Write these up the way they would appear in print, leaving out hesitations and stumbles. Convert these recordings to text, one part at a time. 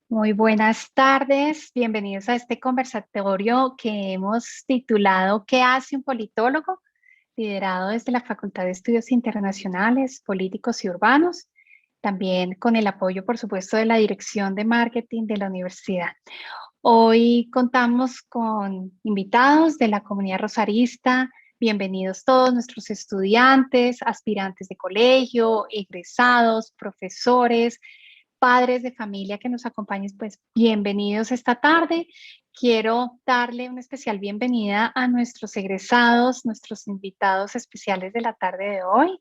Muy buenas tardes, bienvenidos a este conversatorio que hemos titulado ¿Qué hace un politólogo? Liderado desde la Facultad de Estudios Internacionales, Políticos y Urbanos, también con el apoyo, por supuesto, de la Dirección de Marketing de la Universidad. Hoy contamos con invitados de la comunidad rosarista. Bienvenidos todos nuestros estudiantes, aspirantes de colegio, egresados, profesores, padres de familia que nos acompañen, pues bienvenidos esta tarde. Quiero darle una especial bienvenida a nuestros egresados, nuestros invitados especiales de la tarde de hoy.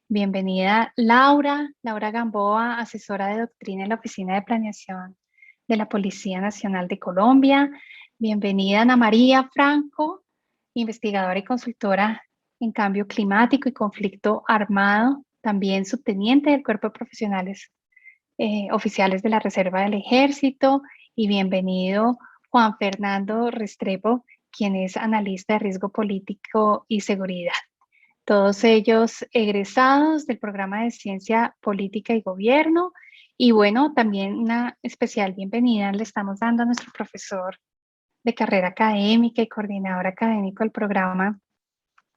Bienvenida Laura Gamboa, asesora de doctrina en la Oficina de Planeación de la Policía Nacional de Colombia. Bienvenida Ana María Franco, investigadora y consultora en cambio climático y conflicto armado, también subteniente del Cuerpo de Profesionales oficiales de la Reserva del Ejército, y bienvenido Juan Fernando Restrepo, quien es analista de riesgo político y seguridad. Todos ellos egresados del programa de Ciencia Política y Gobierno. Y bueno, también una especial bienvenida le estamos dando a nuestro profesor de carrera académica y coordinador académico del programa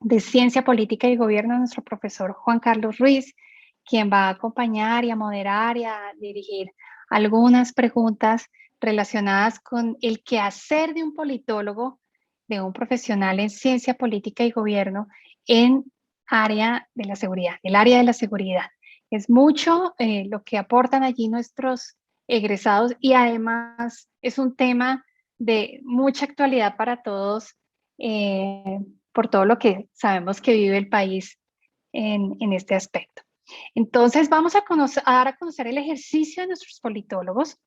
de Ciencia Política y Gobierno, nuestro profesor Juan Carlos Ruiz, quien va a acompañar y a moderar y a dirigir algunas preguntas relacionadas con el quehacer de un politólogo, de un profesional en ciencia política y gobierno en área de la seguridad, el área de la seguridad. Es mucho lo que aportan allí nuestros egresados y además es un tema de mucha actualidad para todos por todo lo que sabemos que vive el país en este aspecto. Entonces, vamos a dar a conocer el ejercicio de nuestros politólogos.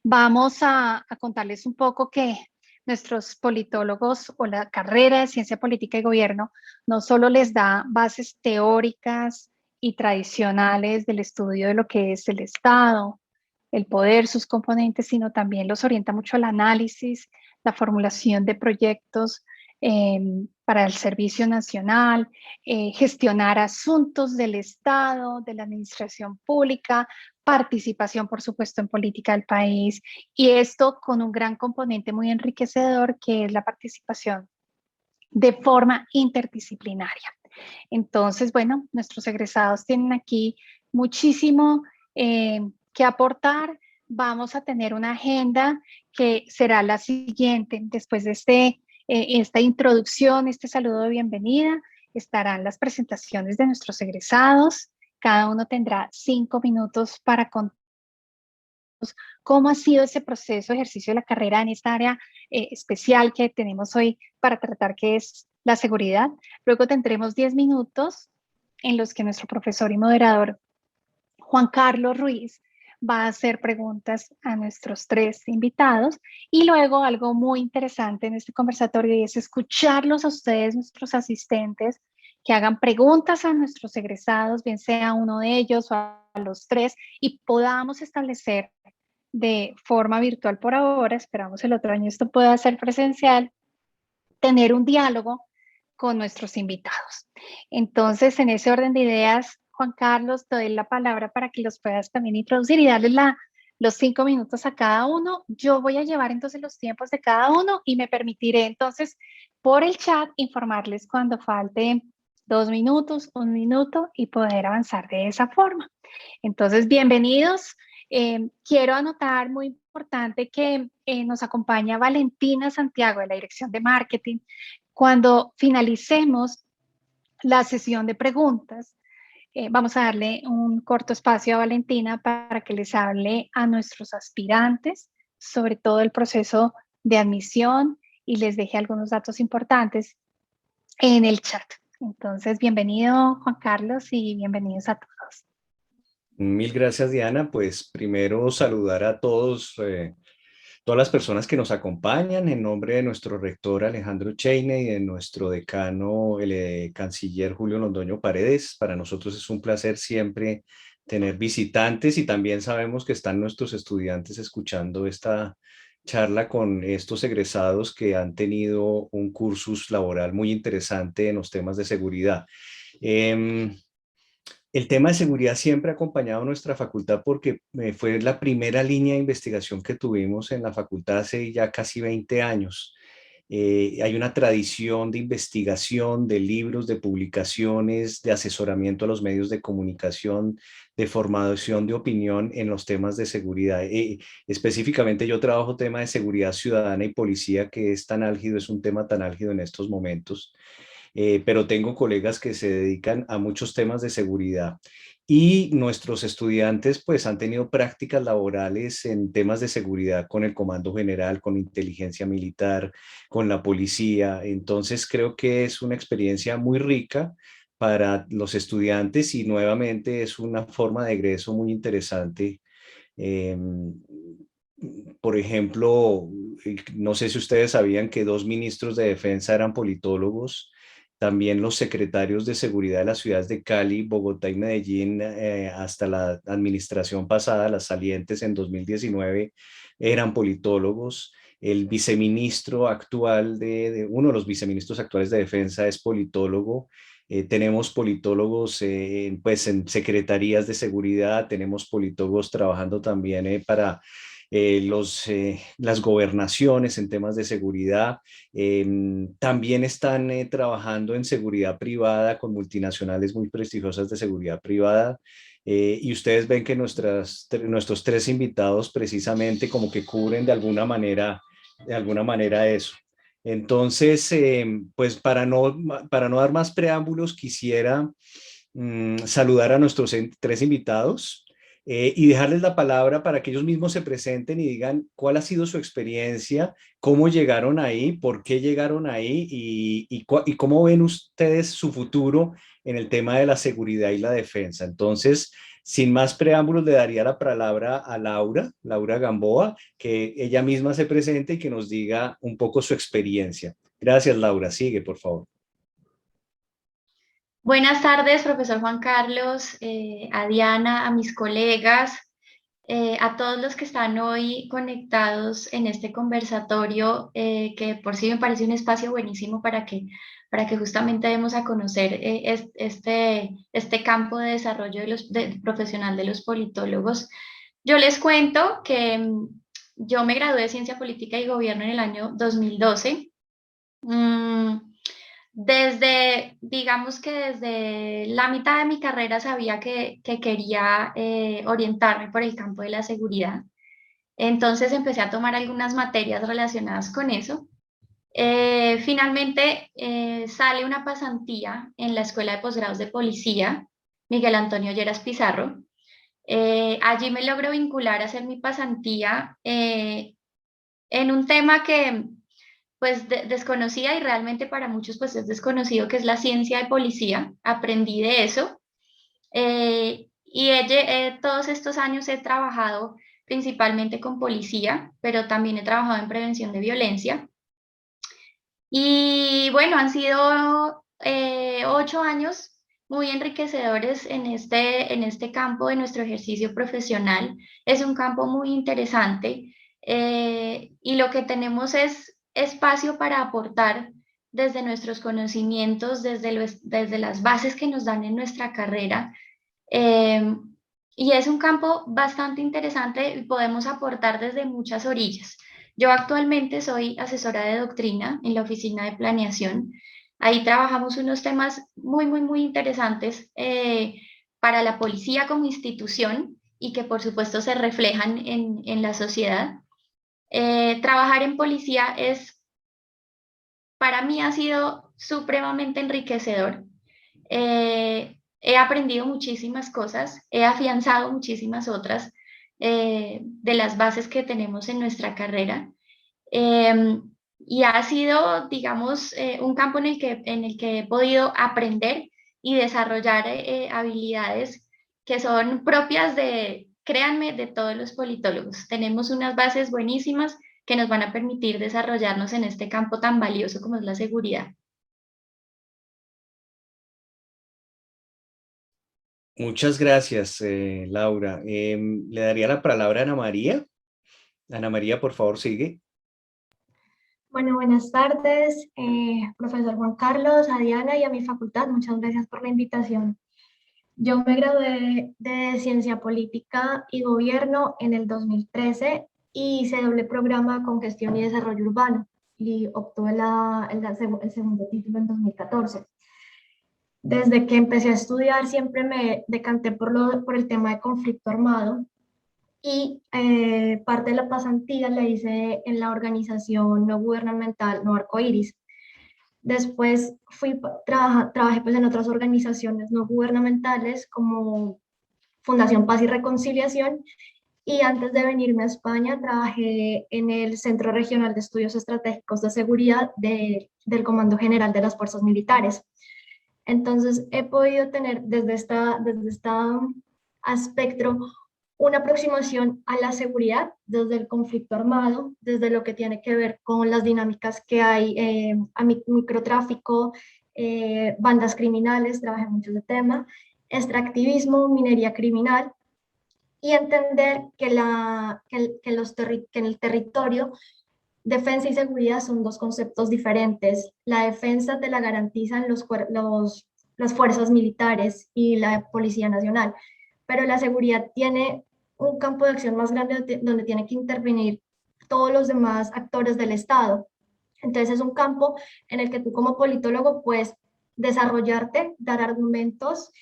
Vamos a contarles un poco que nuestros politólogos o la carrera de Ciencia Política y Gobierno no solo les da bases teóricas y tradicionales del estudio de lo que es el Estado, el poder, sus componentes, sino también los orienta mucho al análisis, la formulación de proyectos para el servicio nacional, gestionar asuntos del Estado, de la administración pública, participación, por supuesto, en política del país, y esto con un gran componente muy enriquecedor que es la participación de forma interdisciplinaria. Entonces, bueno, nuestros egresados tienen aquí muchísimo que aportar. Vamos a tener una agenda que será la siguiente. Después de esta introducción, este saludo de bienvenida, estarán las presentaciones de nuestros egresados. Cada uno tendrá 5 minutos para contar cómo ha sido ese proceso de ejercicio de la carrera en esta área especial que tenemos hoy para tratar, que es la seguridad. Luego tendremos 10 minutos en los que nuestro profesor y moderador Juan Carlos Ruiz va a hacer preguntas a nuestros 3 invitados, y luego algo muy interesante en este conversatorio y es escucharlos a ustedes, nuestros asistentes, que hagan preguntas a nuestros egresados, bien sea uno de ellos o a los 3, y podamos establecer de forma virtual por ahora, esperamos el otro año esto pueda ser presencial, tener un diálogo con nuestros invitados. Entonces, en ese orden de ideas, Juan Carlos, te doy la palabra para que los puedas también introducir y darles los 5 minutos a cada uno. Yo voy a llevar entonces los tiempos de cada uno y me permitiré entonces por el chat informarles cuando falte 2 minutos, 1 minuto, y poder avanzar de esa forma. Entonces, bienvenidos. Quiero anotar, muy importante, que nos acompaña Valentina Santiago de la Dirección de Marketing. Cuando finalicemos la sesión de preguntas, vamos a darle un corto espacio a Valentina para que les hable a nuestros aspirantes sobre todo el proceso de admisión y les deje algunos datos importantes en el chat. Entonces, bienvenido Juan Carlos y bienvenidos a todos. Mil gracias, Diana. Pues primero saludar a todos, todas las personas que nos acompañan en nombre de nuestro rector Alejandro Cheine y de nuestro decano, el canciller Julio Londoño Paredes. Para nosotros es un placer siempre tener visitantes y también sabemos que están nuestros estudiantes escuchando esta charla con estos egresados que han tenido un cursus laboral muy interesante en los temas de seguridad. El tema de seguridad siempre ha acompañado a nuestra facultad porque fue la primera línea de investigación que tuvimos en la facultad hace ya casi 20 años. Hay una tradición de investigación, de libros, de publicaciones, de asesoramiento a los medios de comunicación, de formación de opinión en los temas de seguridad. Específicamente yo trabajo tema de seguridad ciudadana y policía, que es tan álgido, es un tema tan álgido en estos momentos. Pero tengo colegas que se dedican a muchos temas de seguridad. Y nuestros estudiantes pues han tenido prácticas laborales en temas de seguridad con el Comando General, con inteligencia militar, con la policía. Entonces creo que es una experiencia muy rica para los estudiantes y nuevamente es una forma de egreso muy interesante. Por ejemplo, no sé si ustedes sabían que dos ministros de defensa eran politólogos. También los secretarios de seguridad de las ciudades de Cali, Bogotá y Medellín, hasta la administración pasada, las salientes en 2019, eran politólogos. El viceministro actual uno de los viceministros actuales de defensa es politólogo. Tenemos politólogos pues en secretarías de seguridad, tenemos politólogos trabajando también para las gobernaciones en temas de seguridad. También están trabajando en seguridad privada con multinacionales muy prestigiosas de seguridad privada. Y ustedes ven que nuestros tres invitados precisamente como que cubren de alguna manera eso. Entonces, pues para no dar más preámbulos, quisiera saludar a nuestros tres invitados y dejarles la palabra para que ellos mismos se presenten y digan cuál ha sido su experiencia, cómo llegaron ahí, por qué llegaron ahí y cómo ven ustedes su futuro en el tema de la seguridad y la defensa. Entonces, sin más preámbulos, le daría la palabra a Laura Gamboa, que ella misma se presente y que nos diga un poco su experiencia. Gracias, Laura. Sigue, por favor. Buenas tardes, profesor Juan Carlos, a Diana, a mis colegas, a todos los que están hoy conectados en este conversatorio, que por sí me parece un espacio buenísimo para que justamente demos a conocer este campo de desarrollo profesional de los politólogos. Yo les cuento que yo me gradué de Ciencia Política y Gobierno en el año 2012. Digamos que desde la mitad de mi carrera sabía que quería orientarme por el campo de la seguridad. Entonces empecé a tomar algunas materias relacionadas con eso. Finalmente sale una pasantía en la Escuela de Posgrados de Policía, Miguel Antonio Lleras Pizarro. Allí me logro vincular a hacer mi pasantía en un tema que pues desconocía y realmente para muchos pues es desconocido, que es la ciencia de policía. Aprendí de eso todos estos años he trabajado principalmente con policía, pero también he trabajado en prevención de violencia. Y bueno, han sido 8 años muy enriquecedores en este campo de nuestro ejercicio profesional. Es un campo muy interesante y lo que tenemos es espacio para aportar desde nuestros conocimientos, desde las bases que nos dan en nuestra carrera. eh, y es un campo bastante interesante y podemos aportar desde muchas orillas. Yo actualmente soy asesora de doctrina en la oficina de planeación. Ahí trabajamos unos temas muy interesantes para la policía como institución y que por supuesto se reflejan en la sociedad. Trabajar en policía para mí ha sido supremamente enriquecedor. He aprendido muchísimas cosas, he afianzado muchísimas otras de las bases que tenemos en nuestra carrera. Y ha sido, digamos, un campo en el que he podido aprender y desarrollar habilidades que son propias créanme, de todos los politólogos. Tenemos unas bases buenísimas que nos van a permitir desarrollarnos en este campo tan valioso como es la seguridad. Muchas gracias, Laura. Le daría la palabra a Ana María. Ana María, por favor, sigue. Bueno, buenas tardes, profesor Juan Carlos, a Diana y a mi facultad. Muchas gracias por la invitación. Yo me gradué de Ciencia Política y Gobierno en el 2013 y hice doble programa con Gestión y Desarrollo Urbano y obtuve el segundo título en 2014. Desde que empecé a estudiar siempre me decanté por el tema de conflicto armado y parte de la pasantía la hice en la organización no gubernamental No Arcoiris. Después trabajé pues en otras organizaciones no gubernamentales como Fundación Paz y Reconciliación, y antes de venirme a España trabajé en el Centro Regional de Estudios Estratégicos de Seguridad del Comando General de las Fuerzas Militares. Entonces he podido tener desde esta aspecto una aproximación a la seguridad desde el conflicto armado, desde lo que tiene que ver con las dinámicas que hay a microtráfico, bandas criminales, trabajé mucho de tema, extractivismo, minería criminal, y entender que en el territorio defensa y seguridad son dos conceptos diferentes. La defensa te la garantizan las fuerzas militares y la Policía Nacional, pero la seguridad tiene un campo de acción más grande donde tiene que intervenir todos los demás actores del Estado. Entonces es un campo en el que tú como politólogo puedes desarrollarte, dar argumentos,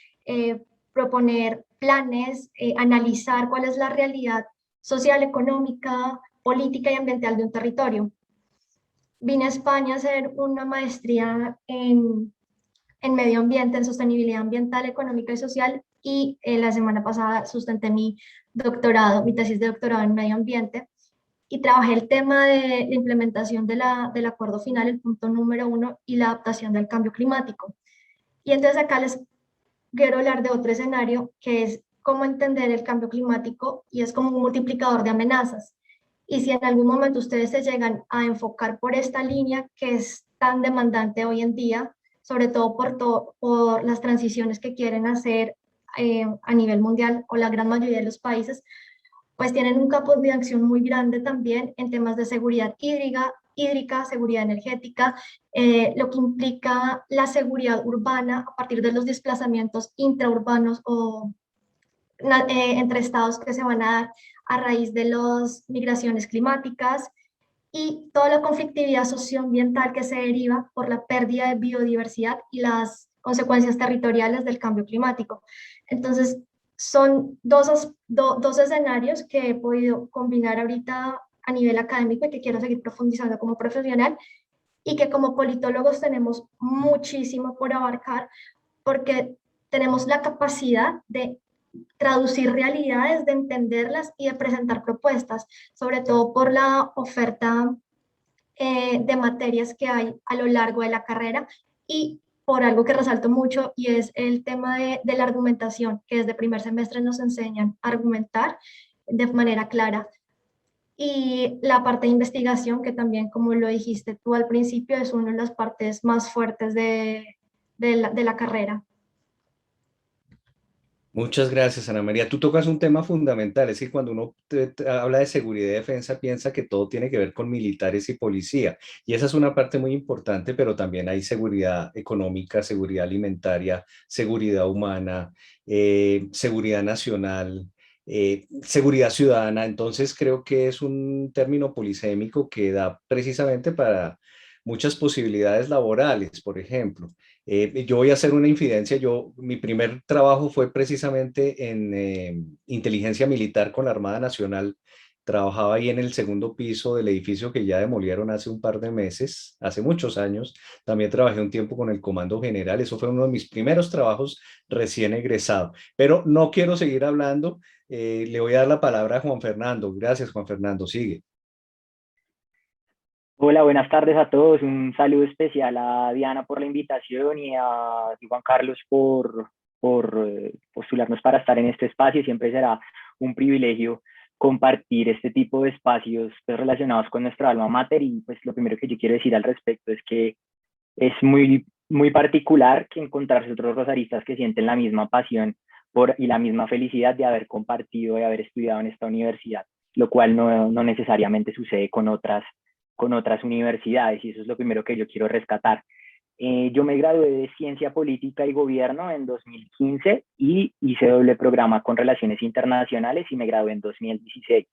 proponer planes, analizar cuál es la realidad social, económica, política y ambiental de un territorio. Vine a España a hacer una maestría en medio ambiente, en sostenibilidad ambiental, económica y social, y la semana pasada sustenté mi mi tesis de doctorado en medio ambiente, y trabajé el tema de la implementación del acuerdo final, el punto número 1, y la adaptación del cambio climático. Y entonces acá les quiero hablar de otro escenario que es cómo entender el cambio climático, y es como un multiplicador de amenazas. Y si en algún momento ustedes se llegan a enfocar por esta línea que es tan demandante hoy en día, sobre todo por las transiciones que quieren hacer a nivel mundial o la gran mayoría de los países, pues tienen un campo de acción muy grande también en temas de seguridad hídrica, seguridad energética, lo que implica la seguridad urbana a partir de los desplazamientos intraurbanos o entre estados que se van a dar a raíz de las migraciones climáticas, y toda la conflictividad socioambiental que se deriva por la pérdida de biodiversidad y las consecuencias territoriales del cambio climático. Entonces, son dos escenarios que he podido combinar ahorita a nivel académico y que quiero seguir profundizando como profesional, y que como politólogos tenemos muchísimo por abarcar porque tenemos la capacidad de traducir realidades, de entenderlas y de presentar propuestas, sobre todo por la oferta de materias que hay a lo largo de la carrera, y por algo que resalto mucho, y es el tema de la argumentación, que desde primer semestre nos enseñan a argumentar de manera clara. Y la parte de investigación, que también, como lo dijiste tú al principio, es una de las partes más fuertes de la carrera. Muchas gracias, Ana María. Tú tocas un tema fundamental, es que cuando uno habla de seguridad y defensa piensa que todo tiene que ver con militares y policía, y esa es una parte muy importante, pero también hay seguridad económica, seguridad alimentaria, seguridad humana, seguridad nacional, seguridad ciudadana. Entonces creo que es un término polisémico que da precisamente para muchas posibilidades laborales, por ejemplo. Yo voy a hacer una infidencia. Mi primer trabajo fue precisamente en inteligencia militar con la Armada Nacional. Trabajaba ahí en el segundo piso del edificio que ya demolieron hace un par de meses, hace muchos años. También trabajé un tiempo con el Comando General. Eso fue uno de mis primeros trabajos recién egresado. Pero no quiero seguir hablando. Le voy a dar la palabra a Juan Fernando. Gracias, Juan Fernando. Sigue. Hola, buenas tardes a todos. Un saludo especial a Diana por la invitación y a Juan Carlos por postularnos para estar en este espacio. Siempre será un privilegio compartir este tipo de espacios pues, relacionados con nuestra alma mater, y pues lo primero que yo quiero decir al respecto es que es muy particular que encontrarse otros rosaristas que sienten la misma pasión y la misma felicidad de haber compartido y haber estudiado en esta universidad, lo cual no necesariamente sucede con otras universidades, y eso es lo primero que yo quiero rescatar. Yo me gradué de Ciencia Política y Gobierno en 2015 y hice doble programa con Relaciones Internacionales y me gradué en 2016.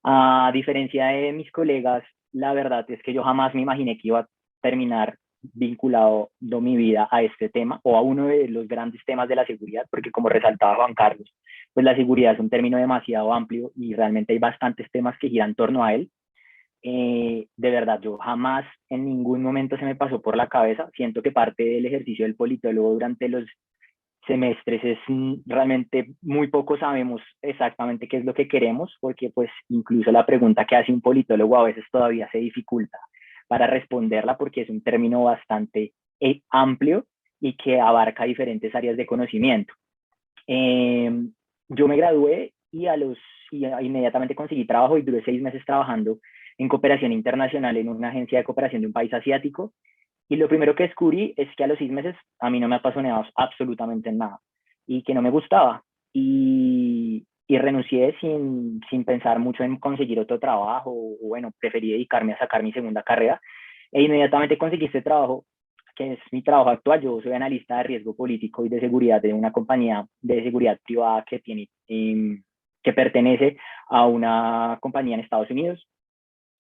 A diferencia de mis colegas, la verdad es que yo jamás me imaginé que iba a terminar vinculado mi vida a este tema o a uno de los grandes temas de la seguridad, porque como resaltaba Juan Carlos, pues la seguridad es un término demasiado amplio y realmente hay bastantes temas que giran en torno a él. De verdad, yo jamás en ningún momento se me pasó por la cabeza. Siento que parte del ejercicio del politólogo durante los semestres es realmente muy poco sabemos exactamente qué es lo que queremos, porque pues incluso la pregunta que hace un politólogo a veces todavía se dificulta para responderla porque es un término bastante amplio y que abarca diferentes áreas de conocimiento. Yo me gradué y inmediatamente conseguí trabajo y duré 6 meses trabajando en cooperación internacional en una agencia de cooperación de un país asiático. Y lo primero que descubrí es que a los 6 meses a mí no me apasionaba absolutamente nada y que no me gustaba. Y renuncié sin pensar mucho en conseguir otro trabajo. O bueno, preferí dedicarme a sacar mi segunda carrera. E inmediatamente conseguí este trabajo, que es mi trabajo actual. Yo soy analista de riesgo político y de seguridad de una compañía de seguridad privada que pertenece a una compañía en Estados Unidos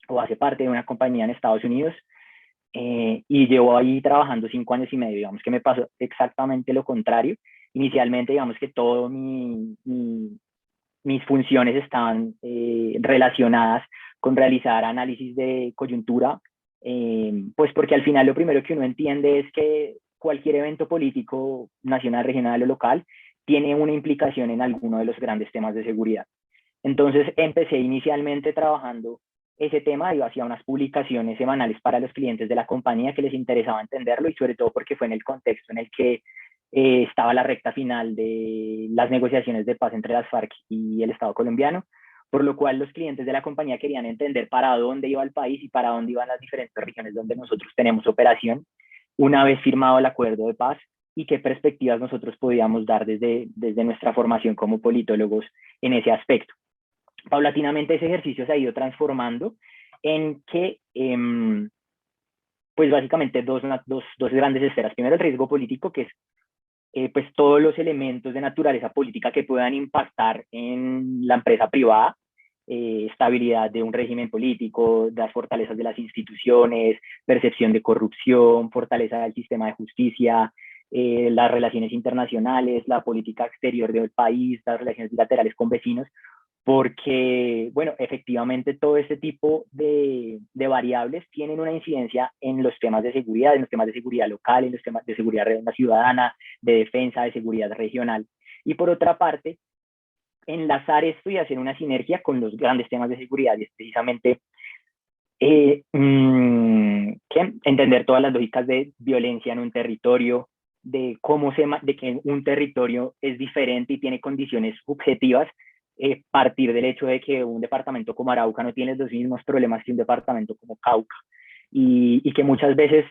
o hace parte de una compañía en Estados Unidos. Y llevo ahí trabajando 5 años y medio. Digamos que me pasó exactamente lo contrario. Inicialmente, digamos que todo mis funciones estaban relacionadas con realizar análisis de coyuntura, pues porque al final lo primero que uno entiende es que cualquier evento político nacional, regional o local tiene una implicación en alguno de los grandes temas de seguridad. Entonces empecé inicialmente trabajando ese tema. Yo hacía unas publicaciones semanales para los clientes de la compañía que les interesaba entenderlo y sobre todo porque fue en el contexto en el que estaba la recta final de las negociaciones de paz entre las FARC y el Estado colombiano, por lo cual los clientes de la compañía querían entender para dónde iba el país y para dónde iban las diferentes regiones donde nosotros tenemos operación una vez firmado el acuerdo de paz y qué perspectivas nosotros podíamos dar desde nuestra formación como politólogos en ese aspecto. Paulatinamente ese ejercicio se ha ido transformando en que, pues básicamente dos grandes esferas. Primero el riesgo político, que es pues todos los elementos de naturaleza política que puedan impactar en la empresa privada, estabilidad de un régimen político, las fortalezas de las instituciones, percepción de corrupción, fortaleza del sistema de justicia, las relaciones internacionales, la política exterior del país, las relaciones bilaterales con vecinos, porque, bueno, efectivamente todo este tipo de variables tienen una incidencia en los temas de seguridad, en los temas de seguridad local, en los temas de seguridad ciudadana, de defensa, de seguridad regional. Y por otra parte, enlazar esto y hacer una sinergia con los grandes temas de seguridad, y es precisamente entender todas las lógicas de violencia en un territorio, de que un territorio es diferente y tiene condiciones subjetivas, partir del hecho de que un departamento como Arauca no tiene los mismos problemas que un departamento como Cauca, y que muchas veces,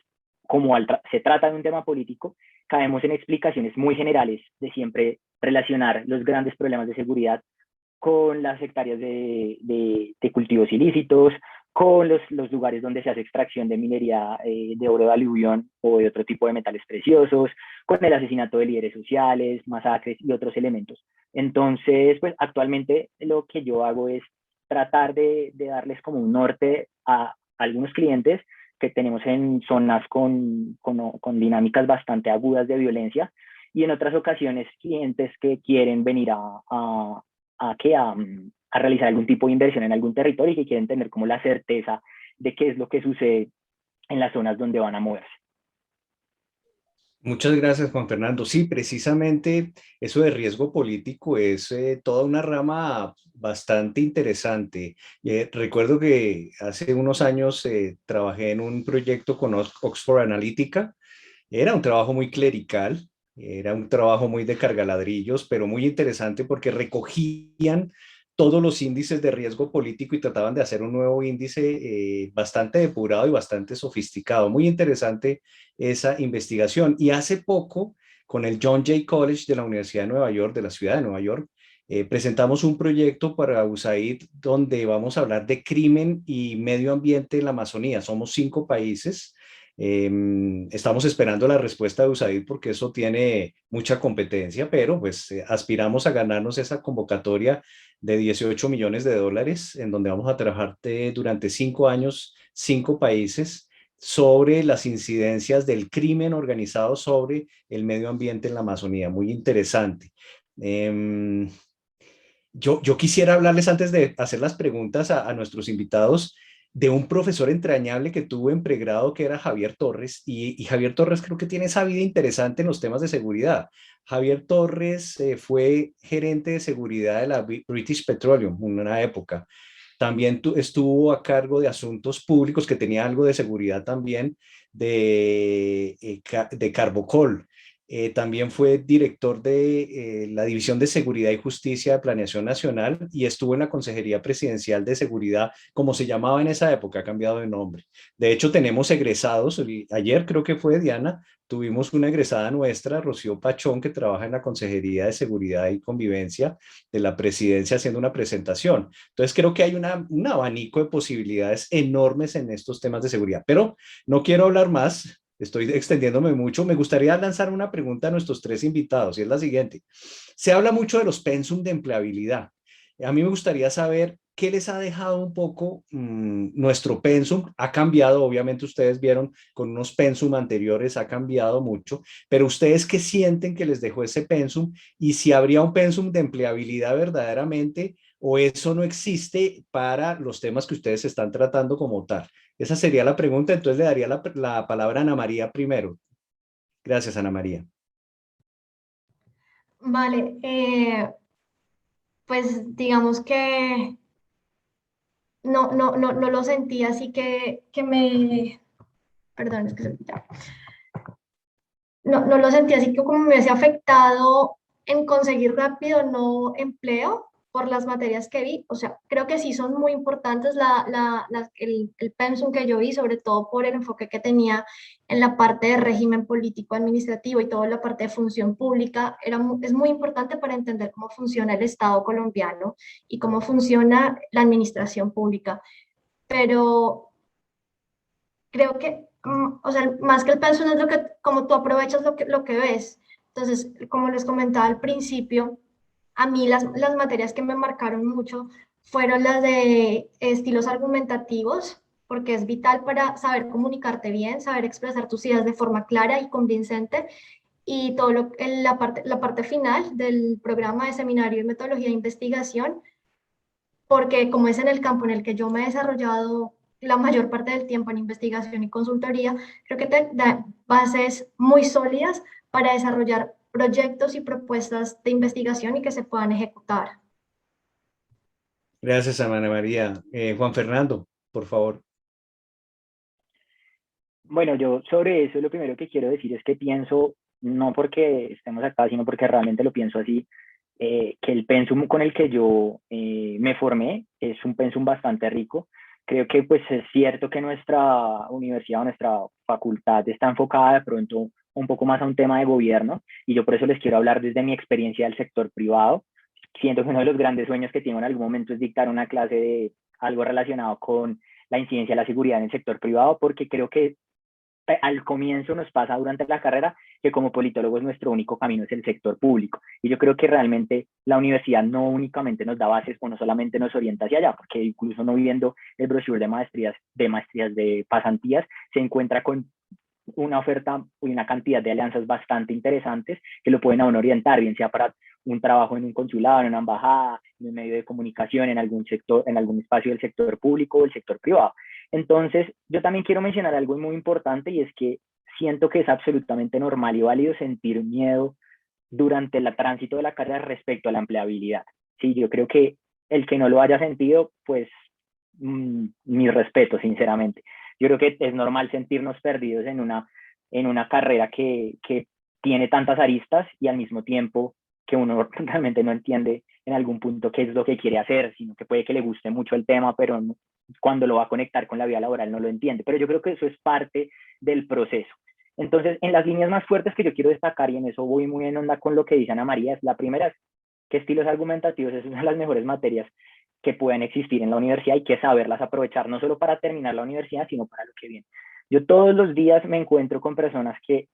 como se trata de un tema político, caemos en explicaciones muy generales de siempre relacionar los grandes problemas de seguridad con las hectáreas de cultivos ilícitos, con los lugares donde se hace extracción de minería de oro de aluvión o de otro tipo de metales preciosos, con el asesinato de líderes sociales, masacres y otros elementos. Entonces, pues actualmente lo que yo hago es tratar de darles como un norte a algunos clientes que tenemos en zonas con dinámicas bastante agudas de violencia, y en otras ocasiones clientes que quieren venir a realizar algún tipo de inversión en algún territorio y que quieren tener como la certeza de qué es lo que sucede en las zonas donde van a moverse. Muchas gracias, Juan Fernando. Sí, precisamente eso de riesgo político es toda una rama bastante interesante. Recuerdo que hace unos años trabajé en un proyecto con Oxford Analytica. Era un trabajo muy clerical, era un trabajo muy de cargaladrillos, pero muy interesante porque recogían todos los índices de riesgo político y trataban de hacer un nuevo índice bastante depurado y bastante sofisticado. Muy interesante esa investigación. Y hace poco, con el John Jay College de la Universidad de Nueva York, de la ciudad de Nueva York, presentamos un proyecto para USAID donde vamos a hablar de crimen y medio ambiente en la Amazonía. Somos 5 países Estamos esperando la respuesta de USAID porque eso tiene mucha competencia, pero pues aspiramos a ganarnos esa convocatoria de 18 millones de dólares, en donde vamos a trabajar durante 5 años, 5 países, sobre las incidencias del crimen organizado sobre el medio ambiente en la Amazonía. Muy interesante. Yo quisiera hablarles antes de hacer las preguntas a nuestros invitados de un profesor entrañable que tuve en pregrado que era Javier Torres, y Javier Torres creo que tiene esa vida interesante en los temas de seguridad. Javier Torres fue gerente de seguridad de la British Petroleum en una época. También estuvo a cargo de asuntos públicos, que tenía algo de seguridad también, de Carbocol. También fue director de la División de Seguridad y Justicia de Planeación Nacional y estuvo en la Consejería Presidencial de Seguridad, como se llamaba en esa época, ha cambiado de nombre. De hecho, tenemos egresados, ayer creo que fue Diana, tuvimos una egresada nuestra, Rocío Pachón, que trabaja en la Consejería de Seguridad y Convivencia de la Presidencia haciendo una presentación. Entonces creo que hay un abanico de posibilidades enormes en estos temas de seguridad, pero no quiero hablar más. Estoy extendiéndome mucho. Me gustaría lanzar una pregunta a nuestros 3 invitados y es la siguiente. Se habla mucho de los pensum de empleabilidad. A mí me gustaría saber qué les ha dejado un poco nuestro pensum. Ha cambiado, obviamente ustedes vieron con unos pensum anteriores, ha cambiado mucho, pero ustedes qué sienten que les dejó ese pensum y si habría un pensum de empleabilidad verdaderamente o eso no existe para los temas que ustedes están tratando como tal. Esa sería la pregunta, entonces le daría la palabra a Ana María primero. Gracias, Ana María. Vale, pues digamos que no lo sentí así que me, perdón, es que no lo sentí así que como me hubiese afectado en conseguir rápido no empleo por las materias que vi. O sea, creo que sí son muy importantes el pensum que yo vi, sobre todo por el enfoque que tenía en la parte de régimen político administrativo y toda la parte de función pública. Es muy importante para entender cómo funciona el Estado colombiano y cómo funciona la administración pública. Pero creo que, o sea, más que el pensum es lo que, como tú aprovechas lo que ves. Entonces, como les comentaba al principio, a mí las materias que me marcaron mucho fueron las de estilos argumentativos, porque es vital para saber comunicarte bien, saber expresar tus ideas de forma clara y convincente. Y todo la parte final del programa de seminario de metodología de investigación, porque como es en el campo en el que yo me he desarrollado la mayor parte del tiempo en investigación y consultoría, creo que te da bases muy sólidas para desarrollar proyectos y propuestas de investigación y que se puedan ejecutar. Gracias, Ana María. Juan Fernando, por favor. Bueno, yo sobre eso lo primero que quiero decir es que pienso, no porque estemos acá, sino porque realmente lo pienso así, que el pensum con el que yo me formé es un pensum bastante rico. Creo que pues es cierto que nuestra universidad o nuestra facultad está enfocada de pronto un poco más a un tema de gobierno y yo por eso les quiero hablar desde mi experiencia del sector privado. Siento que uno de los grandes sueños que tengo en algún momento es dictar una clase de algo relacionado con la incidencia de la seguridad en el sector privado, porque creo que al comienzo nos pasa durante la carrera que como politólogos nuestro único camino es el sector público. Y yo creo que realmente la universidad no únicamente nos da bases o no solamente nos orienta hacia allá, porque incluso no viendo el brochure de maestrías de pasantías, se encuentra con una oferta y una cantidad de alianzas bastante interesantes que lo pueden a uno orientar, bien sea para un trabajo en un consulado, en una embajada, en un medio de comunicación, en algún sector, en algún espacio del sector público o el sector privado. Entonces, yo también quiero mencionar algo muy importante y es que siento que es absolutamente normal y válido sentir miedo durante el tránsito de la carrera respecto a la empleabilidad. Sí, yo creo que el que no lo haya sentido, pues mi respeto, sinceramente. Yo creo que es normal sentirnos perdidos en una carrera que tiene tantas aristas y al mismo tiempo que uno realmente no entiende en algún punto qué es lo que quiere hacer, sino que puede que le guste mucho el tema, pero no, cuando lo va a conectar con la vida laboral no lo entiende. Pero yo creo que eso es parte del proceso. Entonces, en las líneas más fuertes que yo quiero destacar, y en eso voy muy en onda con lo que dice Ana María, es la primera, que estilos argumentativos es una de las mejores materias que pueden existir en la universidad y que saberlas aprovechar no solo para terminar la universidad, sino para lo que viene. Yo todos los días me encuentro con personas que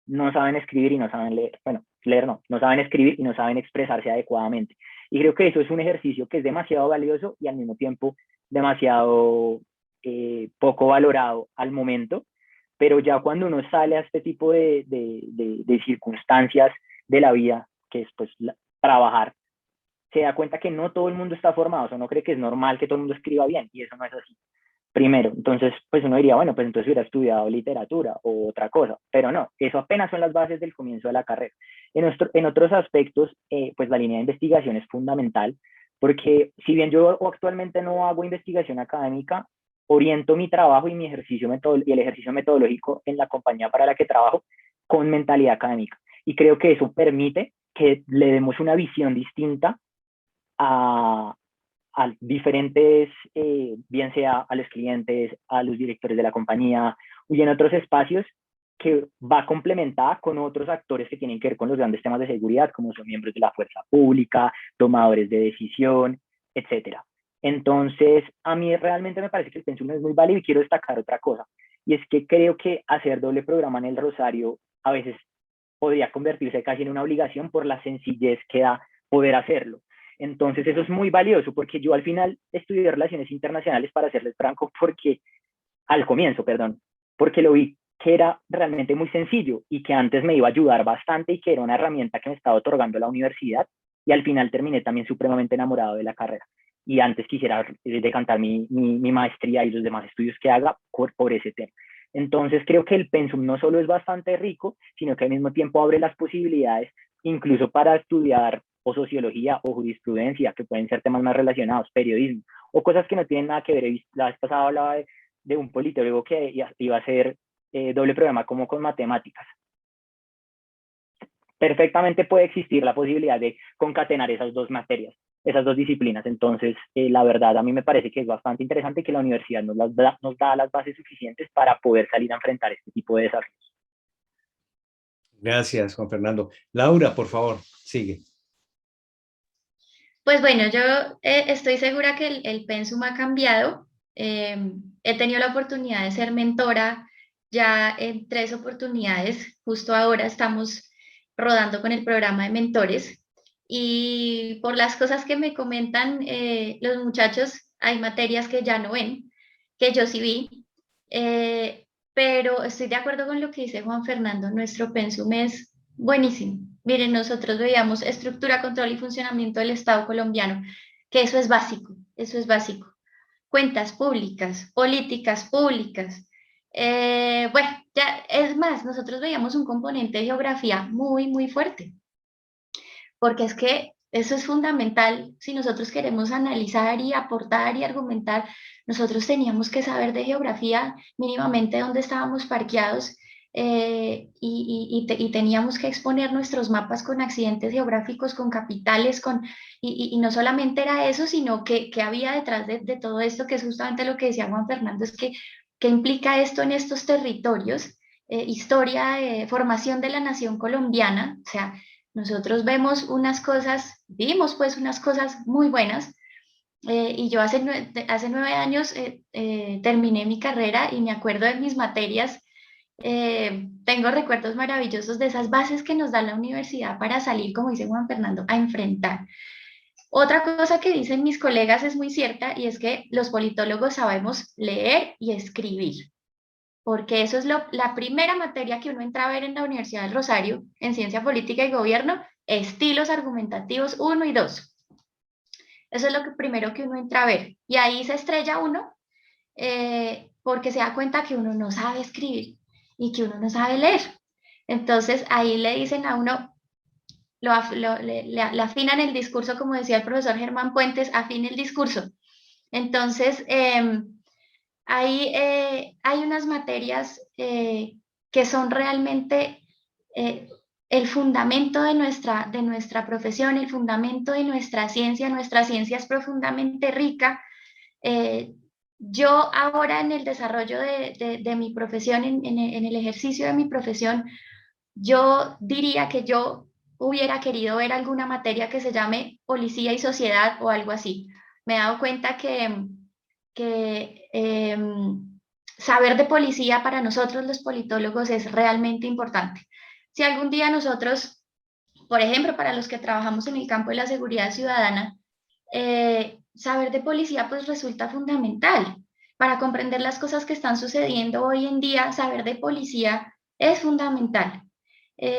no saben escribir y no saben leer. Bueno, leer no saben escribir y no saben expresarse adecuadamente. Y creo que eso es un ejercicio que es demasiado valioso y al mismo tiempo demasiado poco valorado al momento, pero ya cuando uno sale a este tipo de circunstancias de la vida, que es pues trabajar, se da cuenta que no todo el mundo está formado, o sea, uno cree que es normal que todo el mundo escriba bien, y eso no es así. Primero, entonces, pues uno diría, bueno, pues entonces hubiera estudiado literatura o otra cosa, pero no, eso apenas son las bases del comienzo de la carrera. En otros aspectos, pues la línea de investigación es fundamental, porque si bien yo actualmente no hago investigación académica, oriento mi trabajo y mi ejercicio y el ejercicio metodológico en la compañía para la que trabajo con mentalidad académica. Y creo que eso permite que le demos una visión distinta a diferentes, bien sea a los clientes, a los directores de la compañía y en otros espacios, que va complementada con otros actores que tienen que ver con los grandes temas de seguridad, como son miembros de la fuerza pública, tomadores de decisión, etcétera. Entonces, a mí realmente me parece que el pensum es muy válido y quiero destacar otra cosa, y es que creo que hacer doble programa en el Rosario a veces podría convertirse casi en una obligación por la sencillez que da poder hacerlo. Entonces eso es muy valioso, porque yo al final estudié Relaciones Internacionales, para serles franco, al comienzo, porque lo vi que era realmente muy sencillo y que antes me iba a ayudar bastante y que era una herramienta que me estaba otorgando la universidad, y al final terminé también supremamente enamorado de la carrera. Y antes quisiera decantar mi maestría y los demás estudios que haga por ese tema. Entonces creo que el pensum no solo es bastante rico, sino que al mismo tiempo abre las posibilidades incluso para estudiar o sociología o jurisprudencia, que pueden ser temas más relacionados, periodismo, o cosas que no tienen nada que ver. La vez pasada hablaba de un politólogo que iba a hacer doble programa como con matemáticas. Perfectamente puede existir la posibilidad de concatenar esas dos materias, esas dos disciplinas. Entonces, la verdad, a mí me parece que es bastante interesante que la universidad nos da las bases suficientes para poder salir a enfrentar este tipo de desafíos. Gracias, Juan Fernando. Laura, por favor, sigue. Pues bueno, yo estoy segura que el pensum ha cambiado. He tenido la oportunidad de ser mentora ya en 3 oportunidades. Justo ahora estamos rodando con el programa de mentores. Y por las cosas que me comentan los muchachos, hay materias que ya no ven, que yo sí vi. Pero estoy de acuerdo con lo que dice Juan Fernando. Nuestro pensum es buenísimo. Miren, nosotros veíamos estructura, control y funcionamiento del Estado colombiano, que eso es básico, eso es básico. Cuentas públicas, políticas públicas. Bueno, ya es más, nosotros veíamos un componente de geografía muy, muy fuerte, porque es que eso es fundamental. Si nosotros queremos analizar y aportar y argumentar, nosotros teníamos que saber de geografía mínimamente dónde estábamos parqueados, y teníamos que exponer nuestros mapas con accidentes geográficos, con capitales, y no solamente era eso, sino que había detrás de todo esto, que es justamente lo que decía Juan Fernando, es que implica esto en estos territorios, historia, formación de la nación colombiana. O sea, nosotros vimos pues unas cosas muy buenas, y yo hace 9 años terminé mi carrera y me acuerdo de mis materias. Tengo recuerdos maravillosos de esas bases que nos da la universidad para salir, como dice Juan Fernando, a enfrentar. Otra cosa que dicen mis colegas es muy cierta, y es que los politólogos sabemos leer y escribir, porque eso es la primera materia que uno entra a ver en la Universidad del Rosario, en Ciencia Política y Gobierno, estilos argumentativos 1 y 2. Eso es lo primero que uno entra a ver, y ahí se estrella uno, porque se da cuenta que uno no sabe escribir y que uno no sabe leer. Entonces ahí le dicen a uno, le afinan el discurso, como decía el profesor Germán Puentes, afina el discurso. Entonces, hay unas materias que son realmente el fundamento de nuestra profesión, el fundamento de nuestra ciencia. Nuestra ciencia es profundamente rica. Yo ahora, en el desarrollo de mi profesión, en el ejercicio de mi profesión, yo diría que yo hubiera querido ver alguna materia que se llame Policía y Sociedad o algo así. Me he dado cuenta que saber de policía para nosotros los politólogos es realmente importante. Si algún día nosotros, por ejemplo, para los que trabajamos en el campo de la seguridad ciudadana, saber de policía pues resulta fundamental. Para comprender las cosas que están sucediendo hoy en día, saber de policía es fundamental.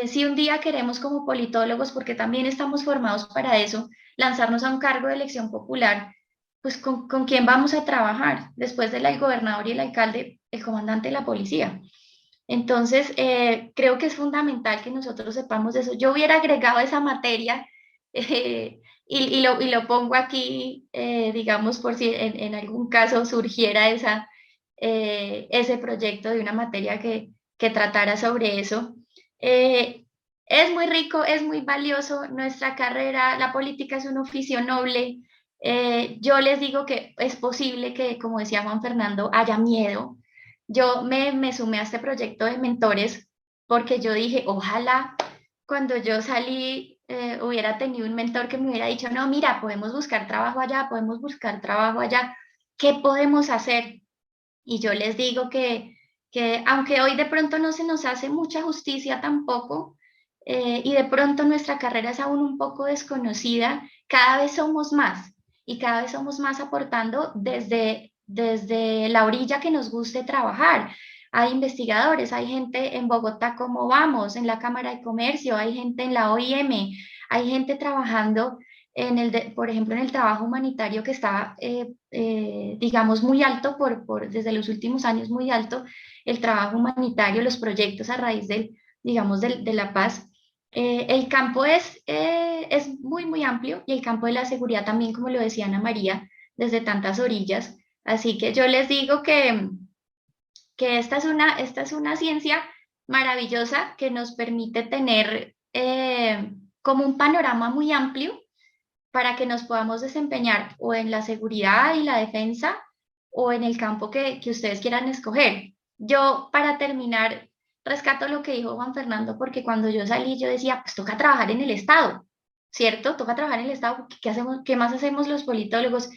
Si un día queremos como politólogos, porque también estamos formados para eso, lanzarnos a un cargo de elección popular, pues ¿con quién vamos a trabajar? Después del gobernador y el alcalde, el comandante de la policía. Entonces, creo que es fundamental que nosotros sepamos eso. Yo hubiera agregado esa materia y lo pongo aquí, digamos, por si en algún caso surgiera ese proyecto de una materia que tratara sobre eso. Es muy rico, es muy valioso nuestra carrera, la política es un oficio noble. Yo les digo que es posible que, como decía Juan Fernando, haya miedo. Yo me sumé a este proyecto de mentores porque yo dije, ojalá cuando yo salí hubiera tenido un mentor que me hubiera dicho, no, mira, podemos buscar trabajo allá, podemos buscar trabajo allá, ¿qué podemos hacer? Y yo les digo que aunque hoy de pronto no se nos hace mucha justicia tampoco, y de pronto nuestra carrera es aún un poco desconocida, cada vez somos más y cada vez somos más aportando desde la orilla que nos guste trabajar. Hay investigadores, hay gente en Bogotá como vamos, en la Cámara de Comercio, hay gente en la OIM, hay gente trabajando por ejemplo, en el trabajo humanitario que está, digamos, muy alto, desde los últimos años muy alto, el trabajo humanitario, los proyectos a raíz digamos, de la paz. El campo es muy, muy amplio y el campo de la seguridad también, como lo decía Ana María, desde tantas orillas. Así que yo les digo que esta es una ciencia maravillosa que nos permite tener como un panorama muy amplio para que nos podamos desempeñar o en la seguridad y la defensa o en el campo que ustedes quieran escoger. Yo, para terminar, rescato lo que dijo Juan Fernando, porque cuando yo salí yo decía, pues toca trabajar en el Estado, ¿cierto? Toca trabajar en el Estado, ¿qué hacemos, qué más hacemos los politólogos?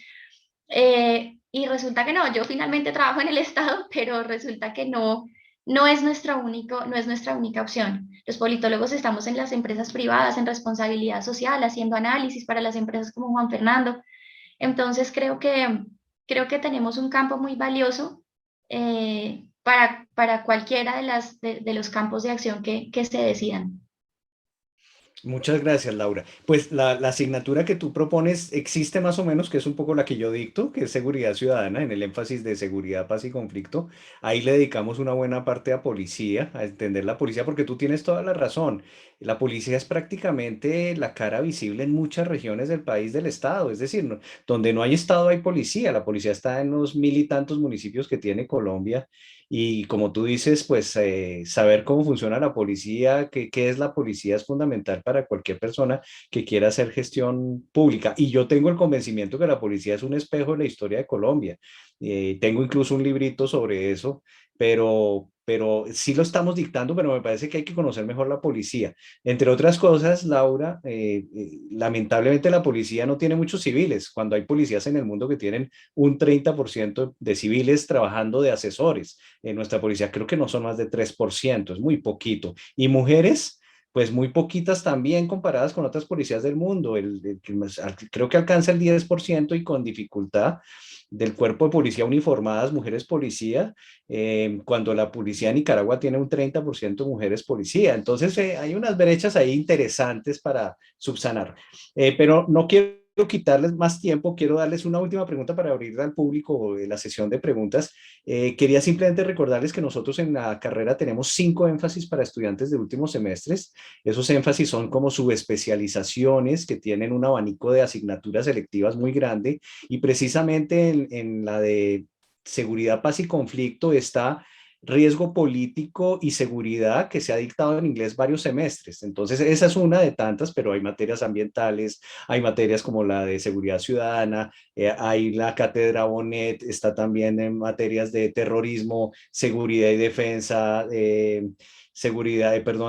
Y resulta que no, yo finalmente trabajo en el Estado, pero resulta que no es no es nuestra única opción. Los politólogos estamos en las empresas privadas, en responsabilidad social, haciendo análisis para las empresas como Juan Fernando. Entonces creo que tenemos un campo muy valioso para cualquiera de los campos de acción que se decidan. Muchas gracias, Laura. Pues la asignatura que tú propones existe más o menos, que es un poco la que yo dicto, que es seguridad ciudadana, en el énfasis de seguridad, paz y conflicto. Ahí le dedicamos una buena parte a policía, a entender la policía, porque tú tienes toda la razón. La policía es prácticamente la cara visible en muchas regiones del país, del estado. Es decir, donde no hay estado hay policía. La policía está en los mil y tantos municipios que tiene Colombia. Y como tú dices, pues saber cómo funciona la policía, qué es la policía es fundamental para cualquier persona que quiera hacer gestión pública. Y yo tengo el convencimiento que la policía es un espejo de la historia de Colombia. Tengo incluso un librito sobre eso, pero sí lo estamos dictando, pero me parece que hay que conocer mejor la policía. Entre otras cosas, Laura, lamentablemente la policía no tiene muchos civiles, cuando hay policías en el mundo que tienen un 30% de civiles trabajando de asesores. En nuestra policía creo que no son más de 3%, es muy poquito. Y mujeres, pues muy poquitas también comparadas con otras policías del mundo. Creo que alcanza el 10% y con dificultad del cuerpo de policía uniformadas, mujeres policía, cuando la policía de Nicaragua tiene un 30% de mujeres policía. Entonces hay unas brechas ahí interesantes para subsanar. Pero no quiero quitarles más tiempo, quiero darles una última pregunta para abrir al público la sesión de preguntas. Quería simplemente recordarles que nosotros en la carrera tenemos 5 énfasis para estudiantes de últimos semestres. Esos énfasis son como subespecializaciones que tienen un abanico de asignaturas selectivas muy grande y precisamente en la de seguridad, paz y conflicto está riesgo político y seguridad que se ha dictado en inglés varios semestres. Entonces, esa es una de tantas, pero hay materias ambientales, hay materias como la de seguridad ciudadana, hay la cátedra Bonet, está también en materias de terrorismo, seguridad y defensa,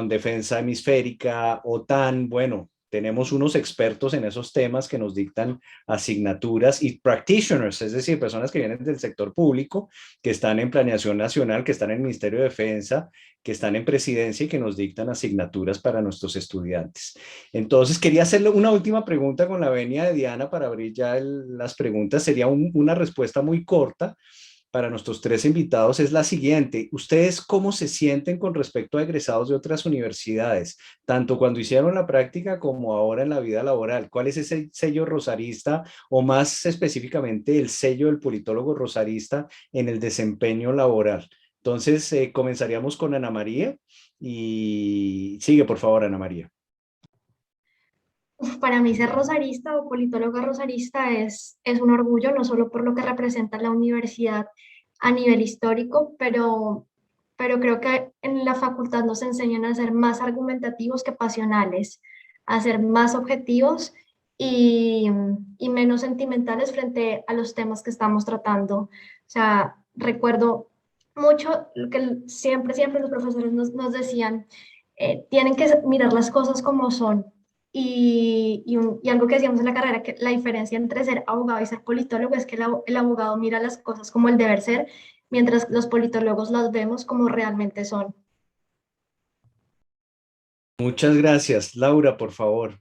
defensa hemisférica, OTAN, bueno, tenemos unos expertos en esos temas que nos dictan asignaturas y practitioners, es decir, personas que vienen del sector público, que están en planeación nacional, que están en el Ministerio de Defensa, que están en presidencia y que nos dictan asignaturas para nuestros estudiantes. Entonces, quería hacerle una última pregunta con la venia de Diana para abrir ya las preguntas. Sería una respuesta muy corta para nuestros tres invitados. Es la siguiente: ¿ustedes cómo se sienten con respecto a egresados de otras universidades, tanto cuando hicieron la práctica como ahora en la vida laboral? ¿Cuál es ese sello rosarista, o más específicamente el sello del politólogo rosarista en el desempeño laboral? Entonces, comenzaríamos con Ana María y sigue, por favor, Ana María. Para mí ser rosarista o politóloga rosarista es un orgullo, no solo por lo que representa la universidad a nivel histórico, pero creo que en la facultad nos enseñan a ser más argumentativos que pasionales, a ser más objetivos y menos sentimentales frente a los temas que estamos tratando. O sea, recuerdo mucho lo que siempre los profesores nos decían, tienen que mirar las cosas como son. Y algo que decíamos en la carrera, que la diferencia entre ser abogado y ser politólogo es que el abogado mira las cosas como el deber ser, mientras los politólogos las vemos como realmente son. Muchas gracias. Laura, por favor.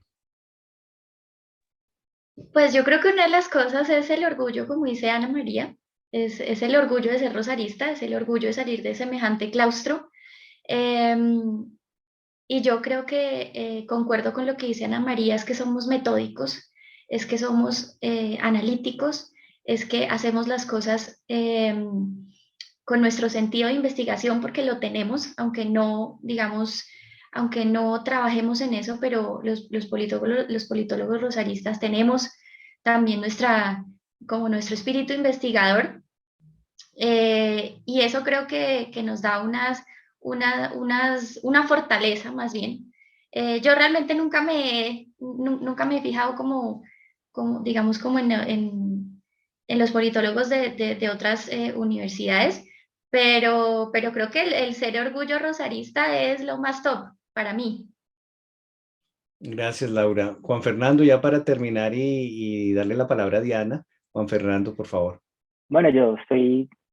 Pues yo creo que una de las cosas es el orgullo, como dice Ana María, es el orgullo de ser rosarista, es el orgullo de salir de semejante claustro. Y yo creo que concuerdo con lo que dice Ana María, es que somos metódicos, es que somos analíticos, es que hacemos las cosas con nuestro sentido de investigación, porque lo tenemos, aunque no, digamos, aunque no trabajemos en eso, pero los politólogos rosaristas tenemos también como nuestro espíritu investigador, y eso creo que nos da una fortaleza más bien. Yo realmente nunca me he fijado digamos, como en los politólogos de otras universidades, pero creo que el ser orgullo rosarista es lo más top para mí. Gracias, Laura. Juan Fernando, ya para terminar y darle la palabra a Diana. Juan Fernando, por favor. Bueno,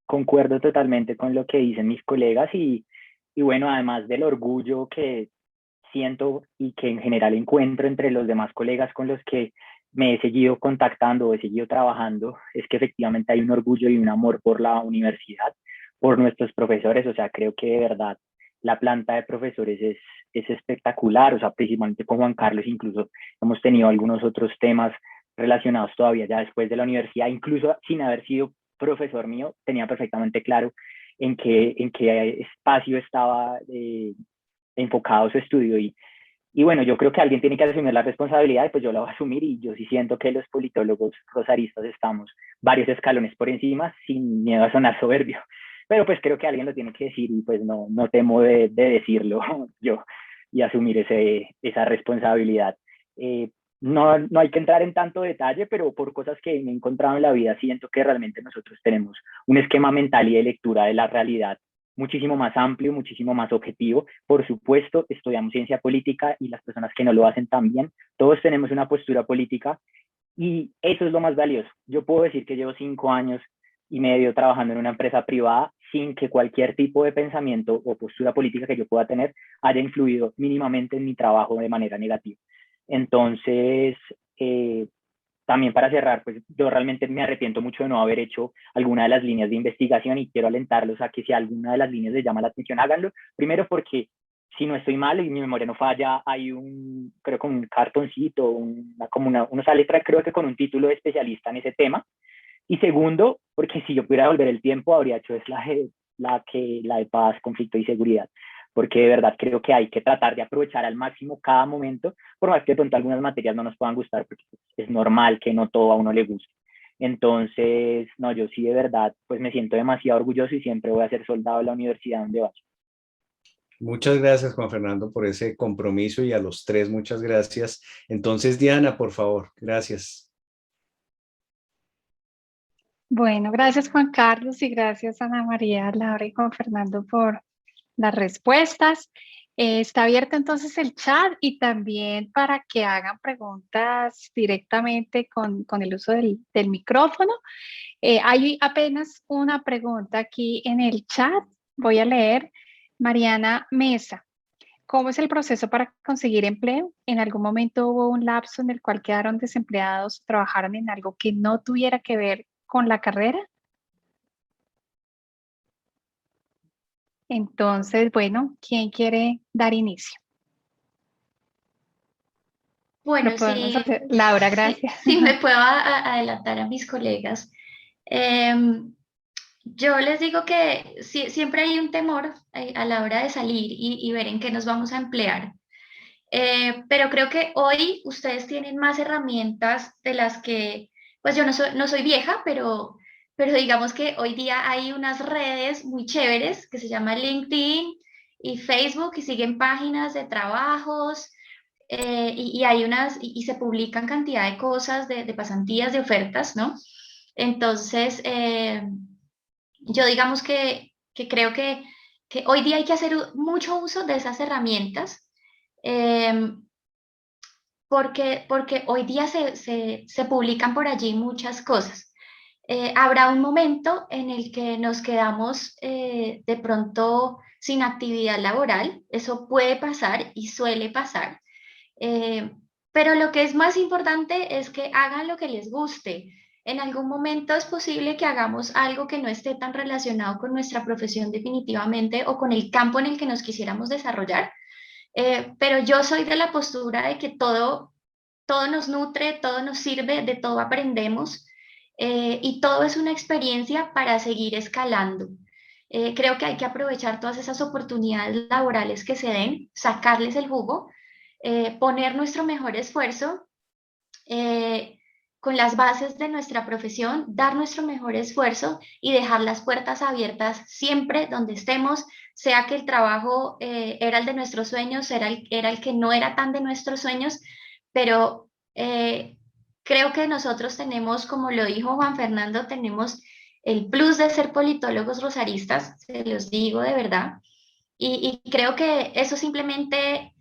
concuerdo totalmente con lo que dicen mis colegas y bueno, además del orgullo que siento y que en general encuentro entre los demás colegas con los que me he seguido contactando o he seguido trabajando, es que efectivamente hay un orgullo y un amor por la universidad, por nuestros profesores. O sea, creo que de verdad la planta de profesores es espectacular. O sea, principalmente con Juan Carlos incluso hemos tenido algunos otros temas relacionados todavía ya después de la universidad, incluso sin haber sido profesor mío, tenía perfectamente claro en qué espacio estaba enfocado su estudio y bueno, yo creo que alguien tiene que asumir la responsabilidad y pues yo la voy a asumir, y yo sí siento que los politólogos rosaristas estamos varios escalones por encima, sin miedo a sonar soberbio, pero pues creo que alguien lo tiene que decir y pues no temo de decirlo yo y asumir esa responsabilidad. No hay que entrar en tanto detalle, pero por cosas que me he encontrado en la vida, siento que realmente nosotros tenemos un esquema mental y de lectura de la realidad muchísimo más amplio, muchísimo más objetivo. Por supuesto, estudiamos ciencia política y las personas que no lo hacen también, todos tenemos una postura política y eso es lo más valioso. Yo puedo decir que llevo 5 años y medio trabajando en una empresa privada sin que cualquier tipo de pensamiento o postura política que yo pueda tener haya influido mínimamente en mi trabajo de manera negativa. Entonces, también para cerrar, pues yo realmente me arrepiento mucho de no haber hecho alguna de las líneas de investigación y quiero alentarlos a que si alguna de las líneas les llama la atención, háganlo. Primero porque si no estoy mal y mi memoria no falla, hay creo que un cartoncito, una letra, creo que con un título de especialista en ese tema. Y segundo, porque si yo pudiera devolver el tiempo, habría hecho la de paz, conflicto y seguridad. Porque de verdad creo que hay que tratar de aprovechar al máximo cada momento, por más que de pronto algunas materias no nos puedan gustar, porque es normal que no todo a uno le guste. Entonces, no, yo sí de verdad, pues me siento demasiado orgulloso y siempre voy a ser soldado de la universidad donde vaya. Muchas gracias, Juan Fernando, por ese compromiso, y a los tres, muchas gracias. Entonces, Diana, por favor, gracias. Bueno, gracias Juan Carlos y gracias Ana María, Laura y Juan Fernando por las respuestas. Está abierto entonces el chat y también para que hagan preguntas directamente con el uso del micrófono. Hay apenas una pregunta aquí en el chat. Voy a leer. Mariana Mesa. ¿Cómo es el proceso para conseguir empleo? ¿En algún momento hubo un lapso en el cual quedaron desempleados o trabajaron en algo que no tuviera que ver con la carrera? Entonces, bueno, ¿quién quiere dar inicio? Lo Bueno, podemos sí, hacer. Laura, gracias. sí me puedo adelantar a mis colegas. Em, yo les digo que siempre hay un temor a la hora de salir y ver en qué nos vamos a emplear. Pero creo que hoy ustedes tienen más herramientas de las que, pues yo no soy vieja, pero digamos que hoy día hay unas redes muy chéveres que se llaman LinkedIn y Facebook y siguen páginas de trabajos y hay y se publican cantidad de cosas, de pasantías, de ofertas, ¿no? Entonces, yo digamos que creo que hoy día hay que hacer mucho uso de esas herramientas. Porque hoy día se publican por allí muchas cosas. Habrá un momento en el que nos quedamos de pronto sin actividad laboral, eso puede pasar y suele pasar, eh, pero lo que es más importante es que hagan lo que les guste. En algún momento es posible que hagamos algo que no esté tan relacionado con nuestra profesión definitivamente o con el campo en el que nos quisiéramos desarrollar, pero yo soy de la postura de que todo nos nutre, todo nos sirve, de todo aprendemos y todo es una experiencia para seguir escalando. Creo que hay que aprovechar todas esas oportunidades laborales que se den, sacarles el jugo, poner nuestro mejor esfuerzo eh, con las bases de nuestra profesión, dar nuestro mejor esfuerzo y dejar las puertas abiertas siempre donde estemos, sea que el trabajo era el de nuestros sueños, era el que no era tan de nuestros sueños, pero creo que nosotros tenemos, como lo dijo Juan Fernando, tenemos el plus de ser politólogos rosaristas, se los digo de verdad, y creo que eso simplemente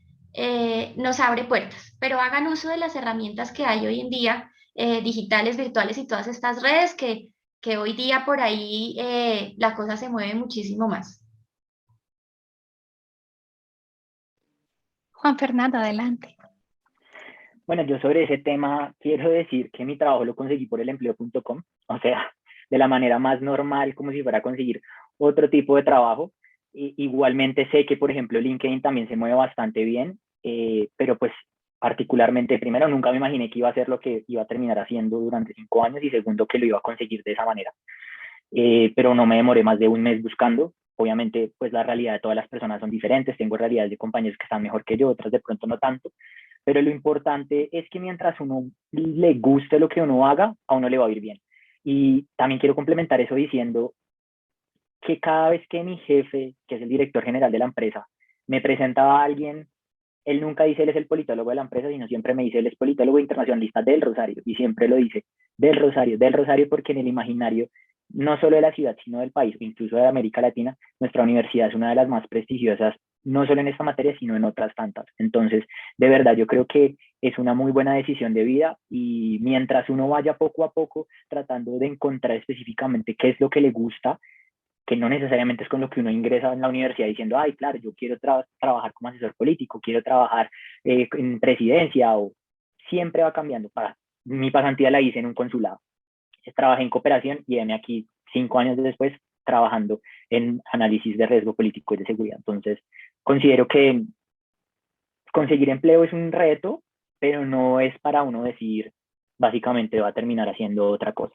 nos abre puertas, pero hagan uso de las herramientas que hay hoy en día, digitales, virtuales y todas estas redes que hoy día por ahí la cosa se mueve muchísimo más. Juan Fernando, adelante. Bueno, yo sobre ese tema quiero decir que mi trabajo lo conseguí por elempleo.com, o sea, de la manera más normal, como si fuera a conseguir otro tipo de trabajo. Igualmente sé que, por ejemplo, LinkedIn también se mueve bastante bien, pero pues particularmente, primero, nunca me imaginé que iba a ser lo que iba a terminar haciendo durante 5 años y segundo, que lo iba a conseguir de esa manera. Pero no me demoré más de un mes buscando. Obviamente, pues la realidad de todas las personas son diferentes. Tengo realidades de compañeros que están mejor que yo, otras de pronto no tanto. Pero lo importante es que mientras uno le guste lo que uno haga, a uno le va a ir bien. Y también quiero complementar eso diciendo que cada vez que mi jefe, que es el director general de la empresa, me presentaba a alguien, él nunca dice él es el politólogo de la empresa, sino siempre me dice él es politólogo internacionalista del Rosario. Y siempre lo dice del Rosario, porque en el imaginario, no solo de la ciudad, sino del país, incluso de América Latina, nuestra universidad es una de las más prestigiosas, no solo en esta materia, sino en otras tantas. Entonces, de verdad, yo creo que es una muy buena decisión de vida y mientras uno vaya poco a poco tratando de encontrar específicamente qué es lo que le gusta, que no necesariamente es con lo que uno ingresa en la universidad diciendo, ay, claro, yo quiero trabajar como asesor político, quiero trabajar en presidencia, o siempre va cambiando. Mi pasantía la hice en un consulado. Trabajé en cooperación y veme aquí 5 años después trabajando en análisis de riesgo político y de seguridad. Entonces, considero que conseguir empleo es un reto, pero no es para uno decir, básicamente va a terminar haciendo otra cosa.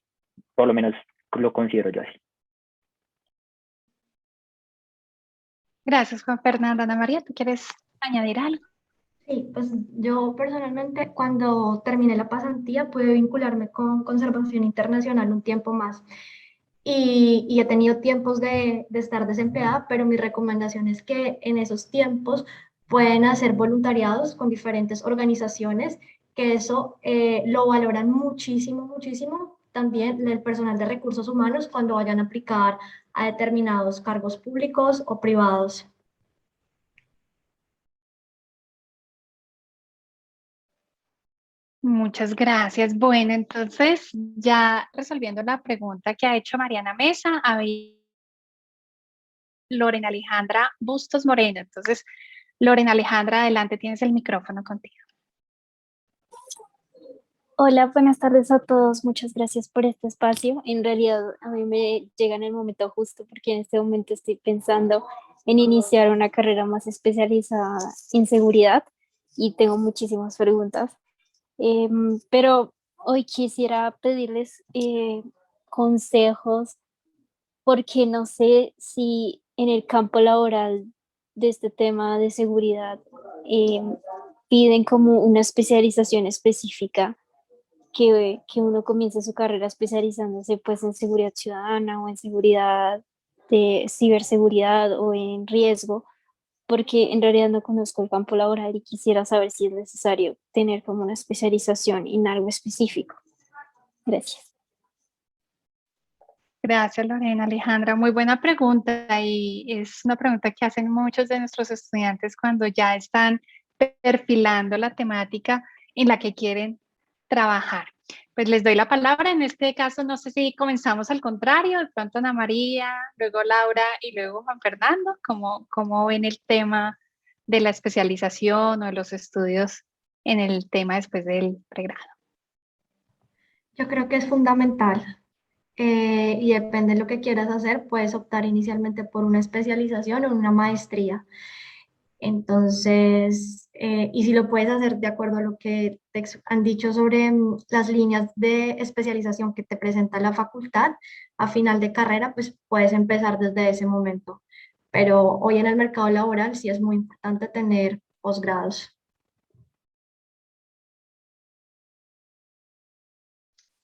Por lo menos lo considero yo así. Gracias, Juan Fernando. Ana María, ¿tú quieres añadir algo? Sí, pues yo personalmente cuando terminé la pasantía pude vincularme con Conservación Internacional un tiempo más y he tenido tiempos de estar desempleada, pero mi recomendación es que en esos tiempos pueden hacer voluntariados con diferentes organizaciones, que eso lo valoran muchísimo, muchísimo también el personal de recursos humanos cuando vayan a aplicar a determinados cargos públicos o privados. Muchas gracias. Bueno, entonces ya resolviendo la pregunta que ha hecho Mariana Mesa, Lorena Alejandra Bustos Moreno. Entonces, Lorena Alejandra, adelante, tienes el micrófono contigo. Hola, buenas tardes a todos. Muchas gracias por este espacio. En realidad, a mí me llega en el momento justo porque en este momento estoy pensando en iniciar una carrera más especializada en seguridad y tengo muchísimas preguntas. Pero hoy quisiera pedirles consejos porque no sé si en el campo laboral de este tema de seguridad piden como una especialización específica que uno comience su carrera especializándose pues en seguridad ciudadana o en seguridad de ciberseguridad o en riesgo, porque en realidad no conozco el campo laboral y quisiera saber si es necesario tener como una especialización en algo específico. Gracias. Gracias, Lorena Alejandra. Muy buena pregunta y es una pregunta que hacen muchos de nuestros estudiantes cuando ya están perfilando la temática en la que quieren trabajar. Pues les doy la palabra. En este caso, no sé si comenzamos al contrario, de pronto Ana María, luego Laura y luego Juan Fernando. ¿Cómo ven el tema de la especialización o de los estudios en el tema después del pregrado? Yo creo que es fundamental y depende de lo que quieras hacer, puedes optar inicialmente por una especialización o una maestría. Entonces, y si lo puedes hacer de acuerdo a lo que te han dicho sobre las líneas de especialización que te presenta la facultad a final de carrera, pues puedes empezar desde ese momento. Pero hoy en el mercado laboral sí es muy importante tener posgrados.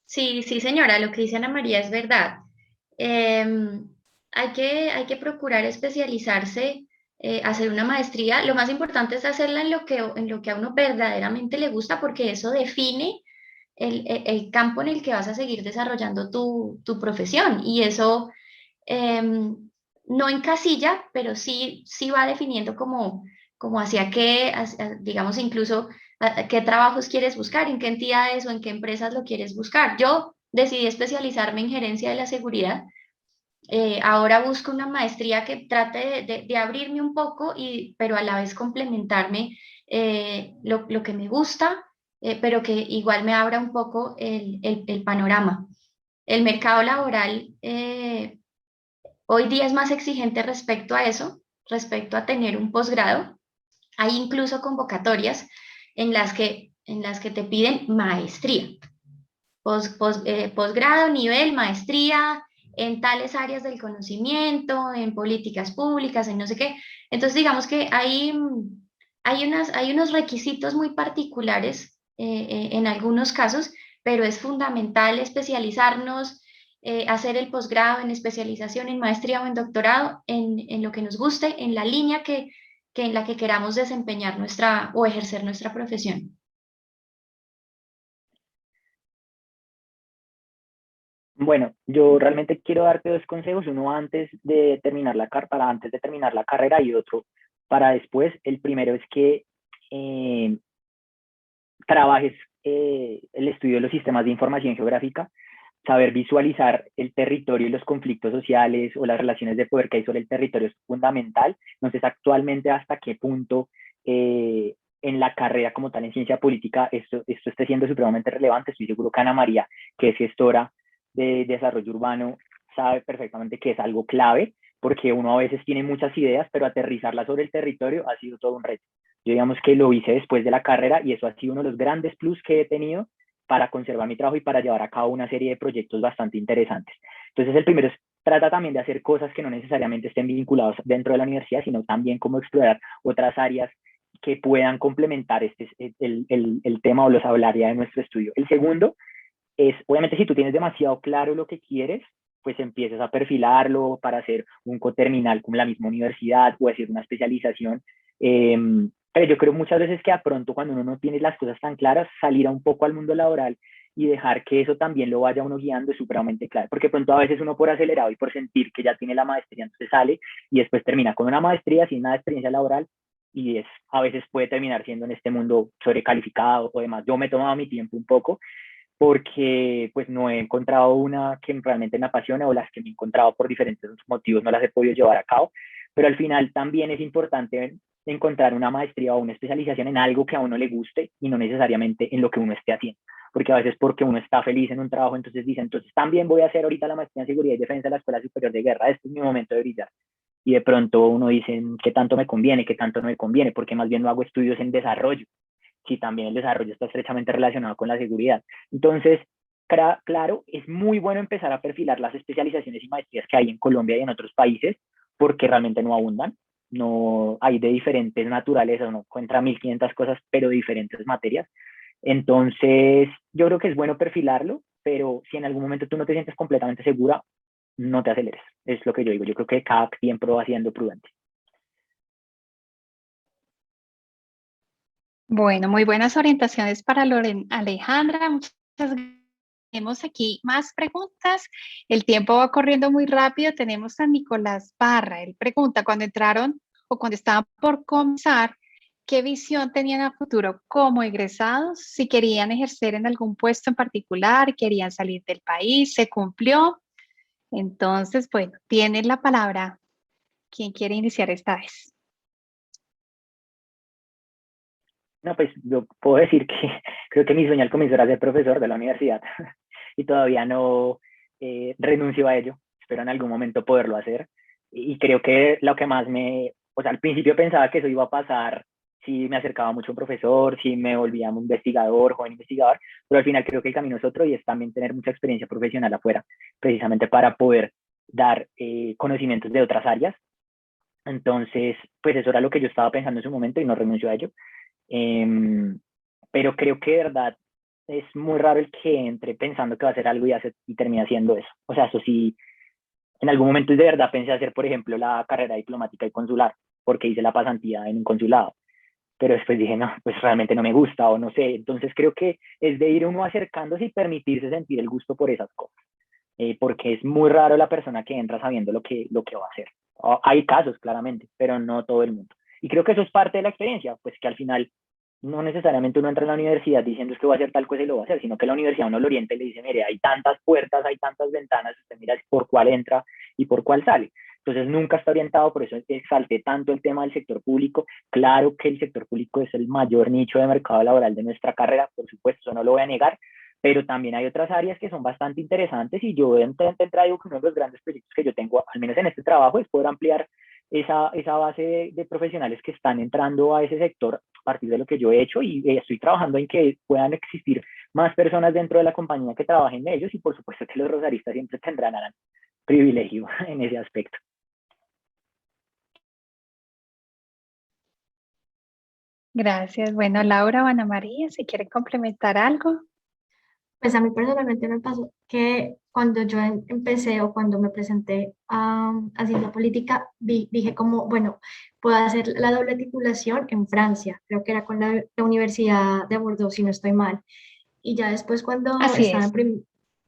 Sí, sí, señora, lo que dice Ana María es verdad. Hay que procurar especializarse, hacer una maestría. Lo más importante es hacerla en lo que a uno verdaderamente le gusta, porque eso define el campo en el que vas a seguir desarrollando tu profesión. Y eso no encasilla, pero sí va definiendo como hacia qué, digamos, incluso qué trabajos quieres buscar, en qué entidades o en qué empresas lo quieres buscar. Yo decidí especializarme en gerencia de la seguridad. Ahora busco una maestría que trate de abrirme un poco, pero a la vez complementarme lo que me gusta, pero que igual me abra un poco el panorama. El mercado laboral hoy día es más exigente respecto a eso, respecto a tener un posgrado. Hay incluso convocatorias en las que te piden maestría, posgrado, nivel, maestría en tales áreas del conocimiento, en políticas públicas, en no sé qué. Entonces, digamos que hay unos requisitos muy particulares en algunos casos, pero es fundamental especializarnos, hacer el posgrado en especialización, en maestría o en doctorado, en lo que nos guste, en la línea en la que queramos desempeñar nuestra o ejercer nuestra profesión. Bueno, yo realmente quiero darte dos consejos, uno antes de terminar antes de terminar la carrera y otro para después. El primero es que trabajes el estudio de los sistemas de información geográfica, saber visualizar el territorio y los conflictos sociales o las relaciones de poder que hay sobre el territorio es fundamental. No sé actualmente hasta qué punto en la carrera como tal en ciencia política esto esté siendo supremamente relevante. Estoy seguro que Ana María, que es gestora de desarrollo urbano, sabe perfectamente que es algo clave, porque uno a veces tiene muchas ideas, pero aterrizarlas sobre el territorio ha sido todo un reto. Yo digamos que lo hice después de la carrera y eso ha sido uno de los grandes plus que he tenido para conservar mi trabajo y para llevar a cabo una serie de proyectos bastante interesantes. Entonces el primero es, trata también de hacer cosas que no necesariamente estén vinculadas dentro de la universidad, sino también cómo explorar otras áreas que puedan complementar el tema o los hablaría de nuestro estudio. El segundo es, obviamente, si tú tienes demasiado claro lo que quieres, pues empiezas a perfilarlo para hacer un coterminal con la misma universidad o hacer una especialización. Pero yo creo muchas veces que de pronto cuando uno no tiene las cosas tan claras, salir un poco al mundo laboral y dejar que eso también lo vaya uno guiando es supremamente clave, porque pronto a veces uno por acelerado y por sentir que ya tiene la maestría, entonces sale y después termina con una maestría sin nada de experiencia laboral y a veces puede terminar siendo en este mundo sobrecalificado o demás. Yo me he tomado mi tiempo un poco porque pues no he encontrado una que realmente me apasione, o las que me he encontrado por diferentes motivos no las he podido llevar a cabo, pero al final también es importante encontrar una maestría o una especialización en algo que a uno le guste y no necesariamente en lo que uno esté haciendo, porque a veces porque uno está feliz en un trabajo, entonces dice, entonces también voy a hacer ahorita la maestría en seguridad y defensa de la Escuela Superior de Guerra, este es mi momento de brillar. Y de pronto uno dice, ¿qué tanto me conviene? ¿Qué tanto no me conviene? Porque más bien no hago estudios en desarrollo, si también el desarrollo está estrechamente relacionado con la seguridad. Entonces, claro, es muy bueno empezar a perfilar las especializaciones y maestrías que hay en Colombia y en otros países, porque realmente no abundan, no hay de diferentes naturalezas, uno encuentra 1500 cosas, pero de diferentes materias. Entonces, yo creo que es bueno perfilarlo, pero si en algún momento tú no te sientes completamente segura, no te aceleres, es lo que yo digo. Yo creo que cada tiempo va siendo prudente. Bueno, muy buenas orientaciones para Alejandra. Muchas gracias. Tenemos aquí más preguntas. El tiempo va corriendo muy rápido. Tenemos a Nicolás Barra. Él pregunta, cuando entraron o cuando estaban por comenzar, ¿qué visión tenían a futuro como egresados? Si querían ejercer en algún puesto en particular, querían salir del país, ¿se cumplió? Entonces, bueno, tienen la palabra. ¿Quién quiere iniciar esta vez? No, pues yo puedo decir que creo que mi sueño al comienzo era ser profesor de la universidad y todavía no renuncio a ello. Espero en algún momento poderlo hacer. Y creo que lo que más o sea, al principio pensaba que eso iba a pasar si me acercaba mucho a un profesor, si me volvía un investigador, joven investigador, pero al final creo que el camino es otro y es también tener mucha experiencia profesional afuera, precisamente para poder dar conocimientos de otras áreas. Entonces, pues eso era lo que yo estaba pensando en su momento y no renuncio a ello. Pero creo que de verdad es muy raro el que entre pensando que va a hacer algo y termina haciendo eso. O sea, eso sí, en algún momento de verdad pensé hacer, por ejemplo, la carrera diplomática y consular, porque hice la pasantía en un consulado. Pero después dije, no, pues realmente no me gusta o no sé. Entonces creo que es de ir uno acercándose y permitirse sentir el gusto por esas cosas. Porque es muy raro la persona que entra sabiendo lo que va a hacer. Hay casos, claramente, pero no todo el mundo. Y creo que eso es parte de la experiencia, pues que al final no necesariamente uno entra en la universidad diciendo es que voy a hacer tal cosa y lo va a hacer, sino que la universidad uno lo orienta y le dice, mire, hay tantas puertas, hay tantas ventanas, usted mira por cuál entra y por cuál sale. Entonces nunca está orientado, por eso exalté tanto el tema del sector público. Claro que el sector público es el mayor nicho de mercado laboral de nuestra carrera, por supuesto, eso no lo voy a negar, pero también hay otras áreas que son bastante interesantes y yo digo que uno de los grandes proyectos que yo tengo, al menos en este trabajo, es poder ampliar esa base de profesionales que están entrando a ese sector a partir de lo que yo he hecho, y estoy trabajando en que puedan existir más personas dentro de la compañía que trabajen en ellos, y por supuesto que los rosaristas siempre tendrán privilegio en ese aspecto. Gracias. Bueno, Laura o Ana María, si quieren complementar algo. Pues a mí personalmente me pasó que cuando yo empecé o cuando me presenté a ciencia política, dije como, bueno, puedo hacer la doble titulación en Francia, creo que era con la Universidad de Bordeaux, si no estoy mal. Y ya después Así es.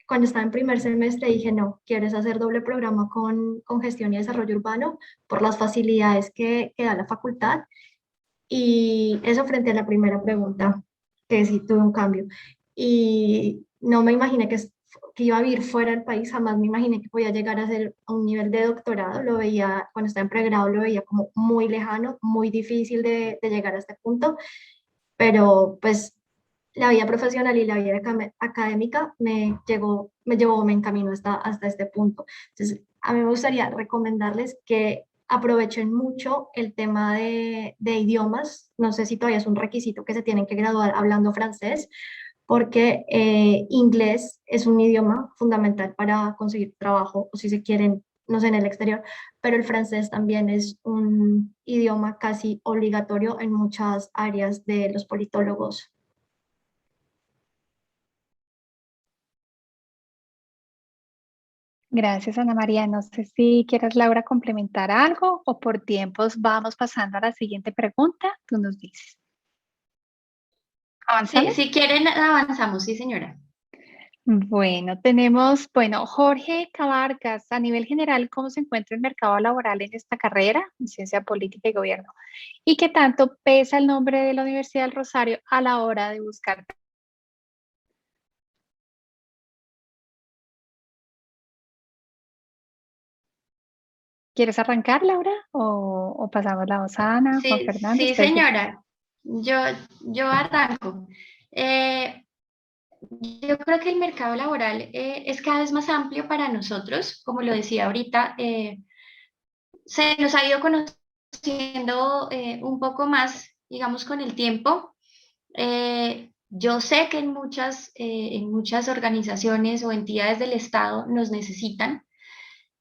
cuando estaba en primer semestre dije, no, quieres hacer doble programa con gestión y desarrollo urbano por las facilidades que da la facultad. Y eso frente a la primera pregunta, que sí tuve un cambio. Y no me imaginé que iba a vivir fuera del país, jamás me imaginé que podía llegar a ser a un nivel de doctorado. Lo veía, cuando estaba en pregrado, lo veía como muy lejano, muy difícil de llegar a este punto. Pero pues la vida profesional y la vida académica me encaminó hasta este punto. Entonces, a mí me gustaría recomendarles que aprovechen mucho el tema de idiomas. No sé si todavía es un requisito que se tienen que graduar hablando francés, porque inglés es un idioma fundamental para conseguir trabajo o si se quieren, no sé, en el exterior, pero el francés también es un idioma casi obligatorio en muchas áreas de los politólogos. Gracias, Ana María. No sé si quieres, Laura, complementar algo o por tiempos vamos pasando a la siguiente pregunta. Tú nos dices. Sí, ¿Avanzamos? si quieren, avanzamos, sí, señora. Bueno, tenemos, Jorge Cabarcas, a nivel general, ¿cómo se encuentra el mercado laboral en esta carrera, en ciencia política y gobierno? ¿Y qué tanto pesa el nombre de la Universidad del Rosario a la hora de buscar? ¿Quieres arrancar, Laura? ¿O pasamos la voz a Ana, Juan Sí, Fernando? sí, Ustedes deciden. señora. Yo arranco. Yo creo que el mercado laboral es cada vez más amplio para nosotros. Como lo decía ahorita, se nos ha ido conociendo un poco más, digamos, con el tiempo. Yo sé que en muchas organizaciones o entidades del Estado nos necesitan.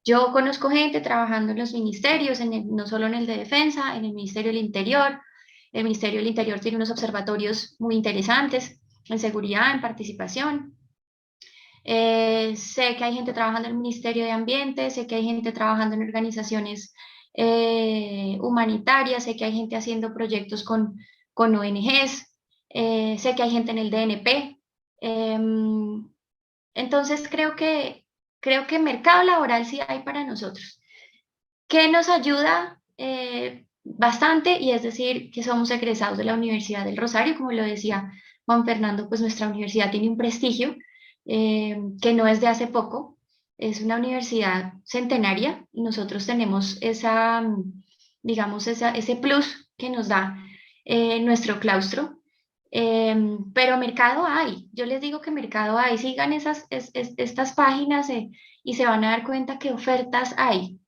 Yo conozco gente trabajando en los ministerios, no solo en el de Defensa, en el Ministerio del Interior. El Ministerio del Interior tiene unos observatorios muy interesantes en seguridad, en participación. Sé que hay gente trabajando en el Ministerio de Ambiente, sé que hay gente trabajando en organizaciones humanitarias, sé que hay gente haciendo proyectos con ONGs, sé que hay gente en el DNP. Entonces creo que mercado laboral sí hay para nosotros. ¿Qué nos ayuda? Bastante, y es decir, que somos egresados de la Universidad del Rosario, como lo decía Juan Fernando, pues nuestra universidad tiene un prestigio que no es de hace poco, es una universidad centenaria y nosotros tenemos digamos, ese plus que nos da nuestro claustro. Pero mercado hay, yo les digo que mercado hay, sigan estas páginas y se van a dar cuenta que ofertas hay.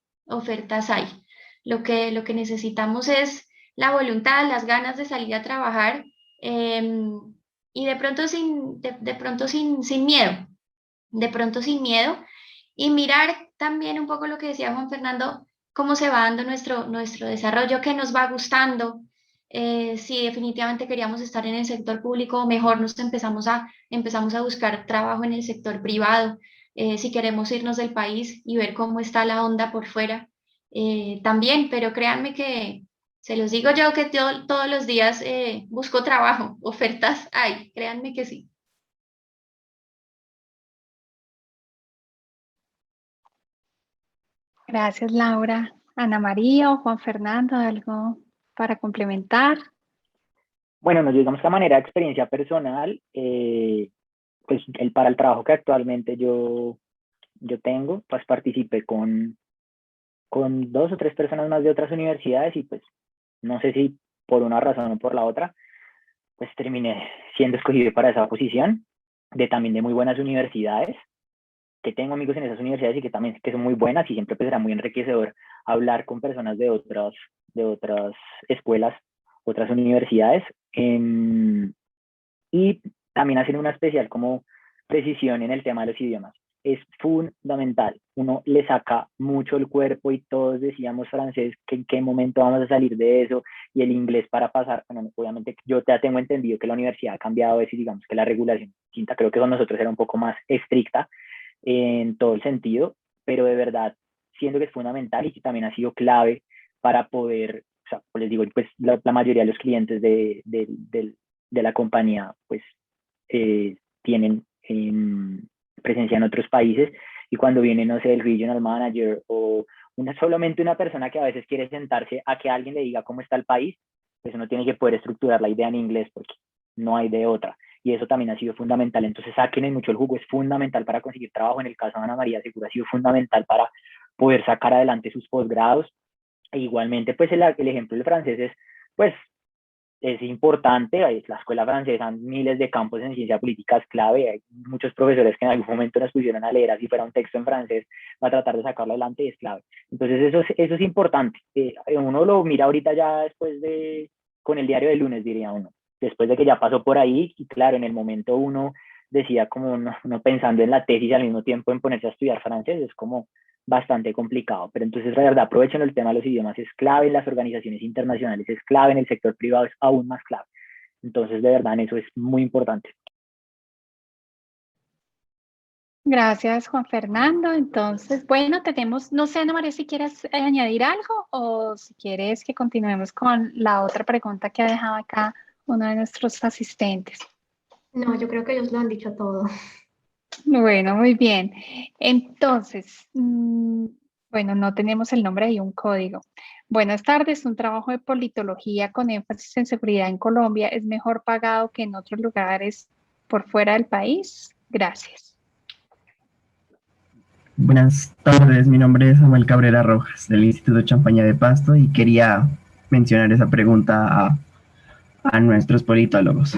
Lo que necesitamos es la voluntad, las ganas de salir a trabajar y de pronto de pronto sin miedo, de pronto sin miedo y mirar también un poco lo que decía Juan Fernando, cómo se va dando nuestro desarrollo, qué nos va gustando. Si definitivamente queríamos estar en el sector público, mejor empezamos a buscar trabajo en el sector privado. Si queremos irnos del país y ver cómo está la onda por fuera, también, pero créanme que se los digo yo que todos los días busco trabajo, ofertas hay, créanme que sí. Gracias, Laura. Ana María o Juan Fernando, ¿algo para complementar? Bueno, nos digamos que a manera de experiencia personal, pues para el trabajo que actualmente yo tengo, pues participé con 2 o 3 personas más de otras universidades y pues no sé si por una razón o por la otra, pues terminé siendo escogido para esa posición también de muy buenas universidades, que tengo amigos en esas universidades y que también que son muy buenas y siempre pues será muy enriquecedor hablar con personas de otras escuelas, otras universidades. Y también hacer una especial como precisión en el tema de los idiomas. Es fundamental. Uno le saca mucho el cuerpo y todos decíamos francés, que en qué momento vamos a salir de eso, y el inglés para pasar. Bueno, obviamente yo ya tengo entendido que la universidad ha cambiado eso y digamos que la regulación distinta, creo que con nosotros era un poco más estricta en todo el sentido, pero de verdad siento que es fundamental y que también ha sido clave para poder, o sea, pues les digo, pues la mayoría de los clientes de la compañía pues tienen presencia en otros países y cuando viene, no sé, el regional manager o solamente una persona que a veces quiere sentarse a que alguien le diga cómo está el país, pues uno tiene que poder estructurar la idea en inglés porque no hay de otra. Y eso también ha sido fundamental. Entonces, saquen mucho el jugo, es fundamental para conseguir trabajo. En el caso de Ana María Segura ha sido fundamental para poder sacar adelante sus posgrados. E igualmente, pues el ejemplo del francés pues, es importante. La escuela francesa, miles de campos en ciencia política es clave. Hay muchos profesores que en algún momento nos pusieron a leer así fuera un texto en francés para tratar de sacarlo adelante y es clave. Entonces, eso es importante. Uno lo mira ahorita ya después con el diario de lunes, diría uno. Después de que ya pasó por ahí, y claro, en el momento uno decía como no pensando en la tesis y al mismo tiempo en ponerse a estudiar francés, es como bastante complicado, pero entonces la verdad aprovechen el tema de los idiomas, es clave en las organizaciones internacionales, es clave en el sector privado, es aún más clave. Entonces de verdad en eso es muy importante. Gracias, Juan Fernando. Entonces, tenemos, no sé, Ana María, si quieres añadir algo o si quieres que continuemos con la otra pregunta que ha dejado acá uno de nuestros asistentes. No, yo creo que ellos lo han dicho todo. Bueno, muy bien. Entonces, bueno, no tenemos el nombre y un código. Buenas tardes, un trabajo de politología con énfasis en seguridad en Colombia es mejor pagado que en otros lugares por fuera del país. Gracias. Buenas tardes, mi nombre es Samuel Cabrera Rojas del Instituto Champaña de Pasto y quería mencionar esa pregunta a nuestros politólogos.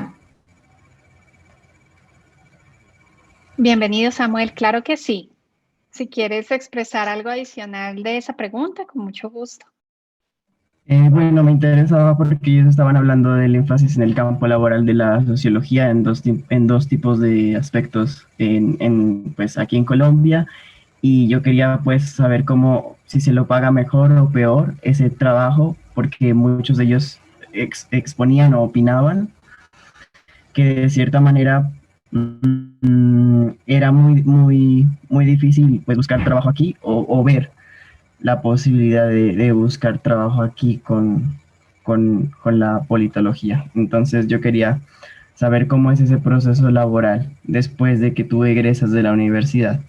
Bienvenido, Samuel. Claro que sí. Si quieres expresar algo adicional de esa pregunta, con mucho gusto. Bueno, me interesaba porque ellos estaban hablando del énfasis en el campo laboral de la sociología en dos tipos de aspectos pues aquí en Colombia, y yo quería pues saber cómo, si se lo paga mejor o peor ese trabajo, porque muchos de ellos exponían o opinaban que de cierta manera era muy difícil pues buscar trabajo aquí o ver la posibilidad de buscar trabajo aquí con la politología. Entonces yo quería saber cómo es ese proceso laboral después de que tú egresas de la universidad.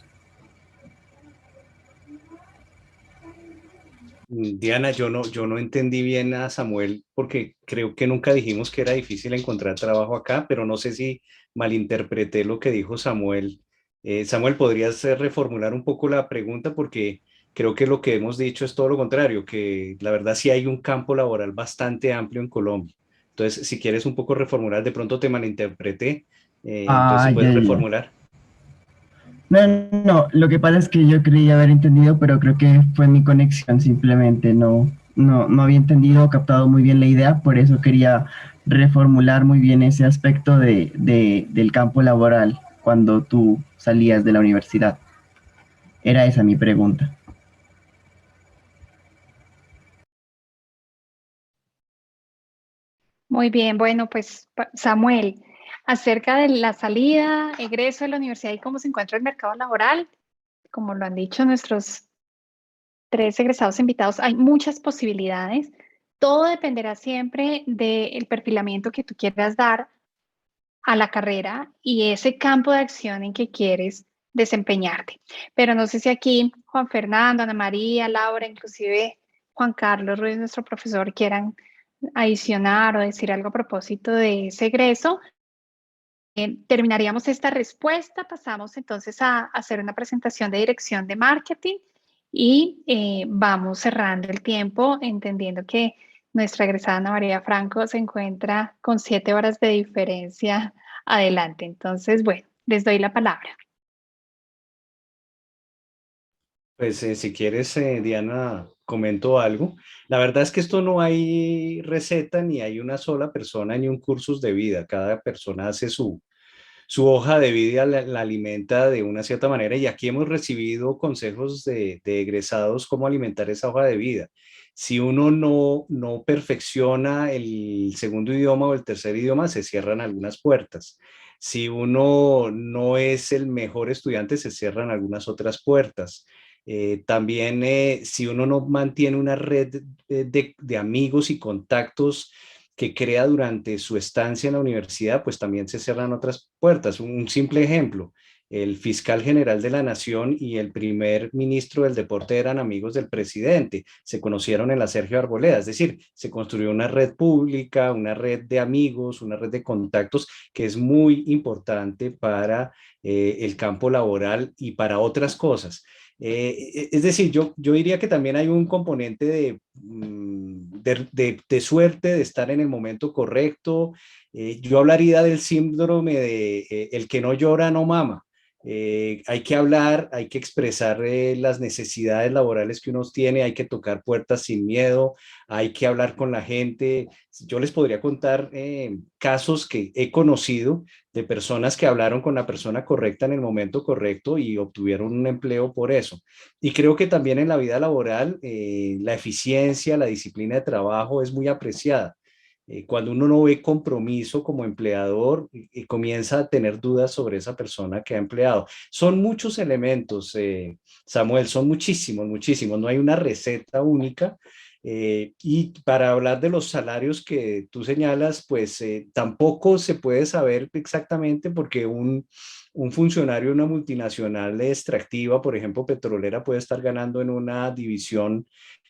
Diana, yo no entendí bien a Samuel porque creo que nunca dijimos que era difícil encontrar trabajo acá, pero no sé si malinterpreté lo que dijo Samuel. Samuel, ¿podrías reformular un poco la pregunta? Porque creo que lo que hemos dicho es todo lo contrario, que la verdad sí hay un campo laboral bastante amplio en Colombia. Entonces, si quieres un poco reformular, de pronto te malinterpreté, entonces Ah, si ya, puedes ya. reformular. No, no, lo que pasa es que yo creí haber entendido, pero creo que fue mi conexión simplemente, no había entendido o captado muy bien la idea, por eso quería reformular muy bien ese aspecto del campo laboral cuando tú salías de la universidad. Era esa mi pregunta. Muy bien, bueno, pues Samuel, acerca de la salida, egreso de la universidad y cómo se encuentra el mercado laboral, como lo han dicho nuestros tres egresados invitados, hay muchas posibilidades. Todo dependerá siempre del perfilamiento que tú quieras dar a la carrera y ese campo de acción en que quieres desempeñarte. Pero no sé si aquí Juan Fernando, Ana María, Laura, inclusive Juan Carlos Ruiz, nuestro profesor, quieran adicionar o decir algo a propósito de ese egreso. Terminaríamos esta respuesta, pasamos entonces a hacer una presentación de dirección de marketing y vamos cerrando el tiempo, entendiendo que nuestra egresada Ana María Franco se encuentra con 7 horas de diferencia adelante. Entonces, bueno, les doy la palabra. Pues si quieres, Diana, comento algo. La verdad es que esto no hay receta, ni hay una sola persona, ni un cursus de vida. Cada persona hace su hoja de vida, la alimenta de una cierta manera. Y aquí hemos recibido consejos de egresados cómo alimentar esa hoja de vida. Si uno no perfecciona el segundo idioma o el tercer idioma, se cierran algunas puertas. Si uno no es el mejor estudiante, se cierran algunas otras puertas. También si uno no mantiene una red de amigos y contactos que crea durante su estancia en la universidad, pues también se cierran otras puertas. Un simple ejemplo, el fiscal general de la Nación y el primer ministro del deporte eran amigos del presidente, se conocieron en la Sergio Arboleda, es decir, se construyó una red pública, una red de amigos, una red de contactos que es muy importante para el campo laboral y para otras cosas. Es decir, yo diría que también hay un componente de suerte, de estar en el momento correcto. Yo hablaría del síndrome de el que no llora no mama. Hay que hablar, hay que expresar las necesidades laborales que uno tiene, hay que tocar puertas sin miedo, hay que hablar con la gente. Yo les podría contar casos que he conocido de personas que hablaron con la persona correcta en el momento correcto y obtuvieron un empleo por eso. Y creo que también en la vida laboral la eficiencia, la disciplina de trabajo es muy apreciada. Cuando uno no ve compromiso como empleador y comienza a tener dudas sobre esa persona que ha empleado. Son muchos elementos, Samuel, son muchísimos, muchísimos. No hay una receta única. Y para hablar de los salarios que tú señalas, pues tampoco se puede saber exactamente porque un funcionario de una multinacional extractiva, por ejemplo, petrolera, puede estar ganando en una división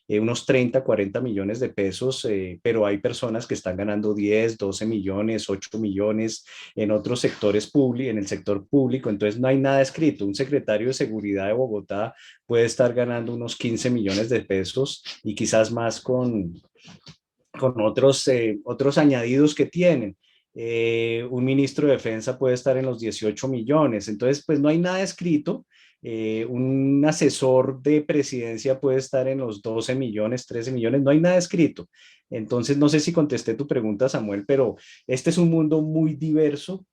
unos 30, 40 millones de pesos, pero hay personas que están ganando 10, 12 millones, 8 millones en otros sectores públicos, en el sector público, entonces no hay nada escrito. Un secretario de seguridad de Bogotá puede estar ganando unos 15 millones de pesos y quizás más con otros añadidos que tienen. Un ministro de defensa puede estar en los 18 millones, entonces pues no hay nada escrito. Un asesor de presidencia puede estar en los 12 millones, 13 millones, no hay nada escrito. Entonces no sé si contesté tu pregunta, Samuel, pero este es un mundo muy diverso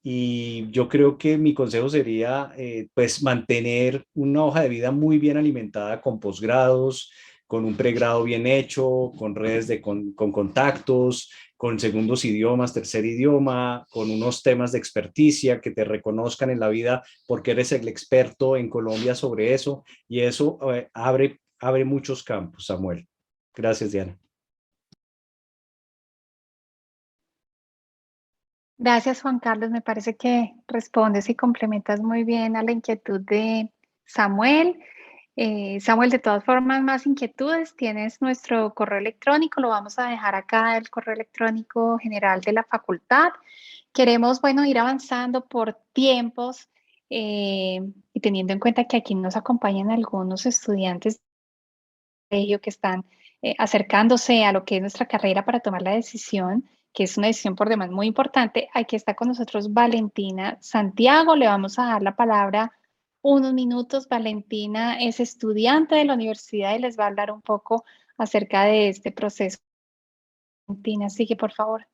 y yo creo que mi consejo sería pues mantener una hoja de vida muy bien alimentada con posgrados, con un pregrado bien hecho, con redes con contactos, con segundos idiomas, tercer idioma, con unos temas de experticia que te reconozcan en la vida porque eres el experto en Colombia sobre eso y eso abre muchos campos, Samuel. Gracias, Diana. Gracias, Juan Carlos. Me parece que respondes y complementas muy bien a la inquietud de Samuel. Samuel, de todas formas, más inquietudes, tienes nuestro correo electrónico, lo vamos a dejar acá, el correo electrónico general de la facultad. Queremos, bueno, ir avanzando por tiempos y teniendo en cuenta que aquí nos acompañan algunos estudiantes de colegio que están acercándose a lo que es nuestra carrera para tomar la decisión, que es una decisión por demás muy importante. Aquí está con nosotros Valentina Santiago, le vamos a dar la palabra unos minutos. Valentina es estudiante de la universidad y les va a hablar un poco acerca de este proceso. Valentina, sigue por favor.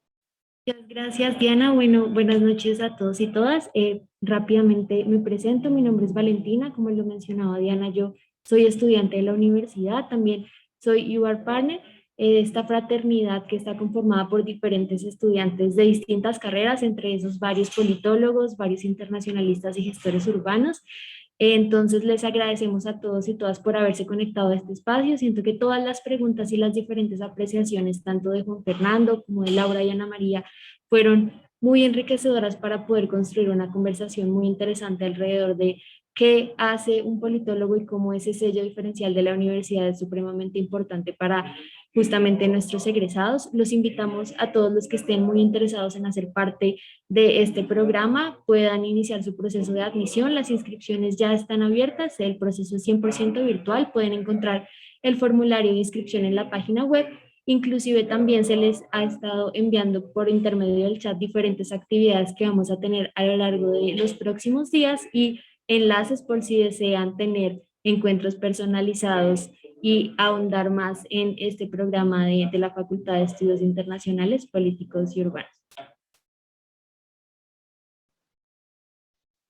Muchas gracias, Diana. Bueno, buenas noches a todos y todas. Rápidamente me presento. Mi nombre es Valentina. Como lo mencionaba Diana, yo soy estudiante de la universidad. También soy UR Partner de esta fraternidad que está conformada por diferentes estudiantes de distintas carreras, entre esos varios politólogos, varios internacionalistas y gestores urbanos. Entonces les agradecemos a todos y todas por haberse conectado a este espacio. Siento que todas las preguntas y las diferentes apreciaciones, tanto de Juan Fernando como de Laura y Ana María, fueron muy enriquecedoras para poder construir una conversación muy interesante alrededor de qué hace un politólogo y cómo ese sello diferencial de la universidad es supremamente importante para justamente nuestros egresados. Los invitamos a todos los que estén muy interesados en hacer parte de este programa, puedan iniciar su proceso de admisión. Las inscripciones ya están abiertas, el proceso es 100% virtual, pueden encontrar el formulario de inscripción en la página web. Inclusive también se les ha estado enviando por intermedio del chat diferentes actividades que vamos a tener a lo largo de los próximos días y enlaces por si desean tener encuentros personalizados y ahondar más en este programa de la Facultad de Estudios Internacionales, Políticos y Urbanos.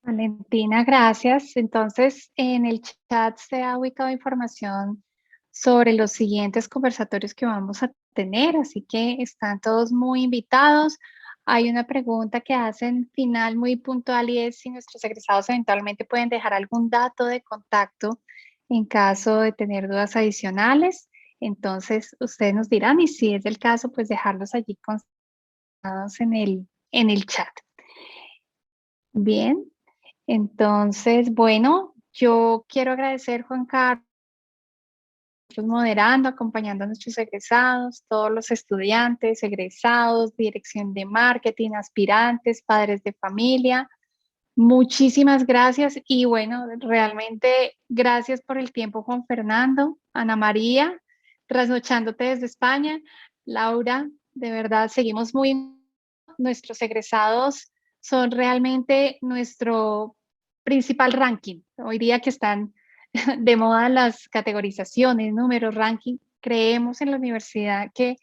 Valentina, gracias. Entonces, en el chat se ha ubicado información sobre los siguientes conversatorios que vamos a tener, así que están todos muy invitados. Hay una pregunta que hacen final muy puntual y es si nuestros egresados eventualmente pueden dejar algún dato de contacto en caso de tener dudas adicionales. Entonces, ustedes nos dirán y si es el caso, pues dejarlos allí consignados en el chat. Bien, entonces, bueno, yo quiero agradecer, Juan Carlos, moderando, acompañando a nuestros egresados, todos los estudiantes, egresados, dirección de marketing, aspirantes, padres de familia. Muchísimas gracias y bueno, realmente gracias por el tiempo, Juan Fernando, Ana María, trasnochándote desde España, Laura, de verdad seguimos nuestros egresados son realmente nuestro principal ranking. Hoy día que están de moda las categorizaciones, números, ranking, creemos en la universidad que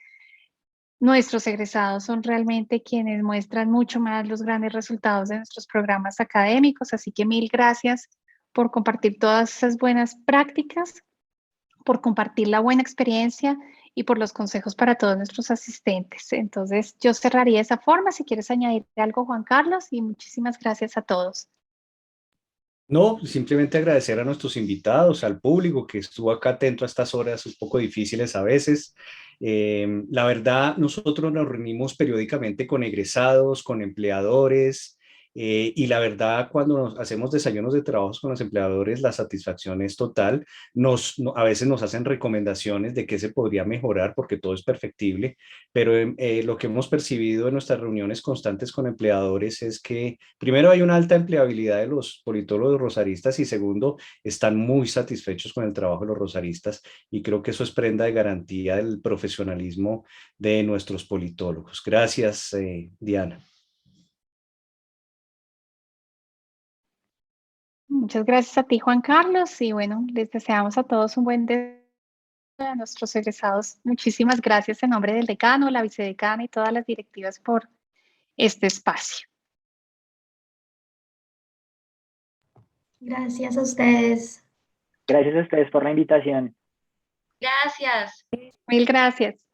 nuestros egresados son realmente quienes muestran mucho más los grandes resultados de nuestros programas académicos, así que mil gracias por compartir todas esas buenas prácticas, por compartir la buena experiencia y por los consejos para todos nuestros asistentes. Entonces, yo cerraría de esa forma. Si quieres añadir algo, Juan Carlos, y muchísimas gracias a todos. No, simplemente agradecer a nuestros invitados, al público que estuvo acá atento a estas horas un poco difíciles a veces. La verdad, nosotros nos reunimos periódicamente con egresados, con empleadores, y la verdad, cuando nos hacemos desayunos de trabajos con los empleadores, la satisfacción es total. A veces nos hacen recomendaciones de qué se podría mejorar porque todo es perfectible, pero lo que hemos percibido en nuestras reuniones constantes con empleadores es que primero hay una alta empleabilidad de los politólogos rosaristas y segundo, están muy satisfechos con el trabajo de los rosaristas y creo que eso es prenda de garantía del profesionalismo de nuestros politólogos. Gracias, Diana. Muchas gracias a ti, Juan Carlos, y bueno, les deseamos a todos un buen día, a nuestros egresados. Muchísimas gracias en nombre del decano, la vicedecana y todas las directivas por este espacio. Gracias a ustedes. Gracias a ustedes por la invitación. Gracias. Mil gracias.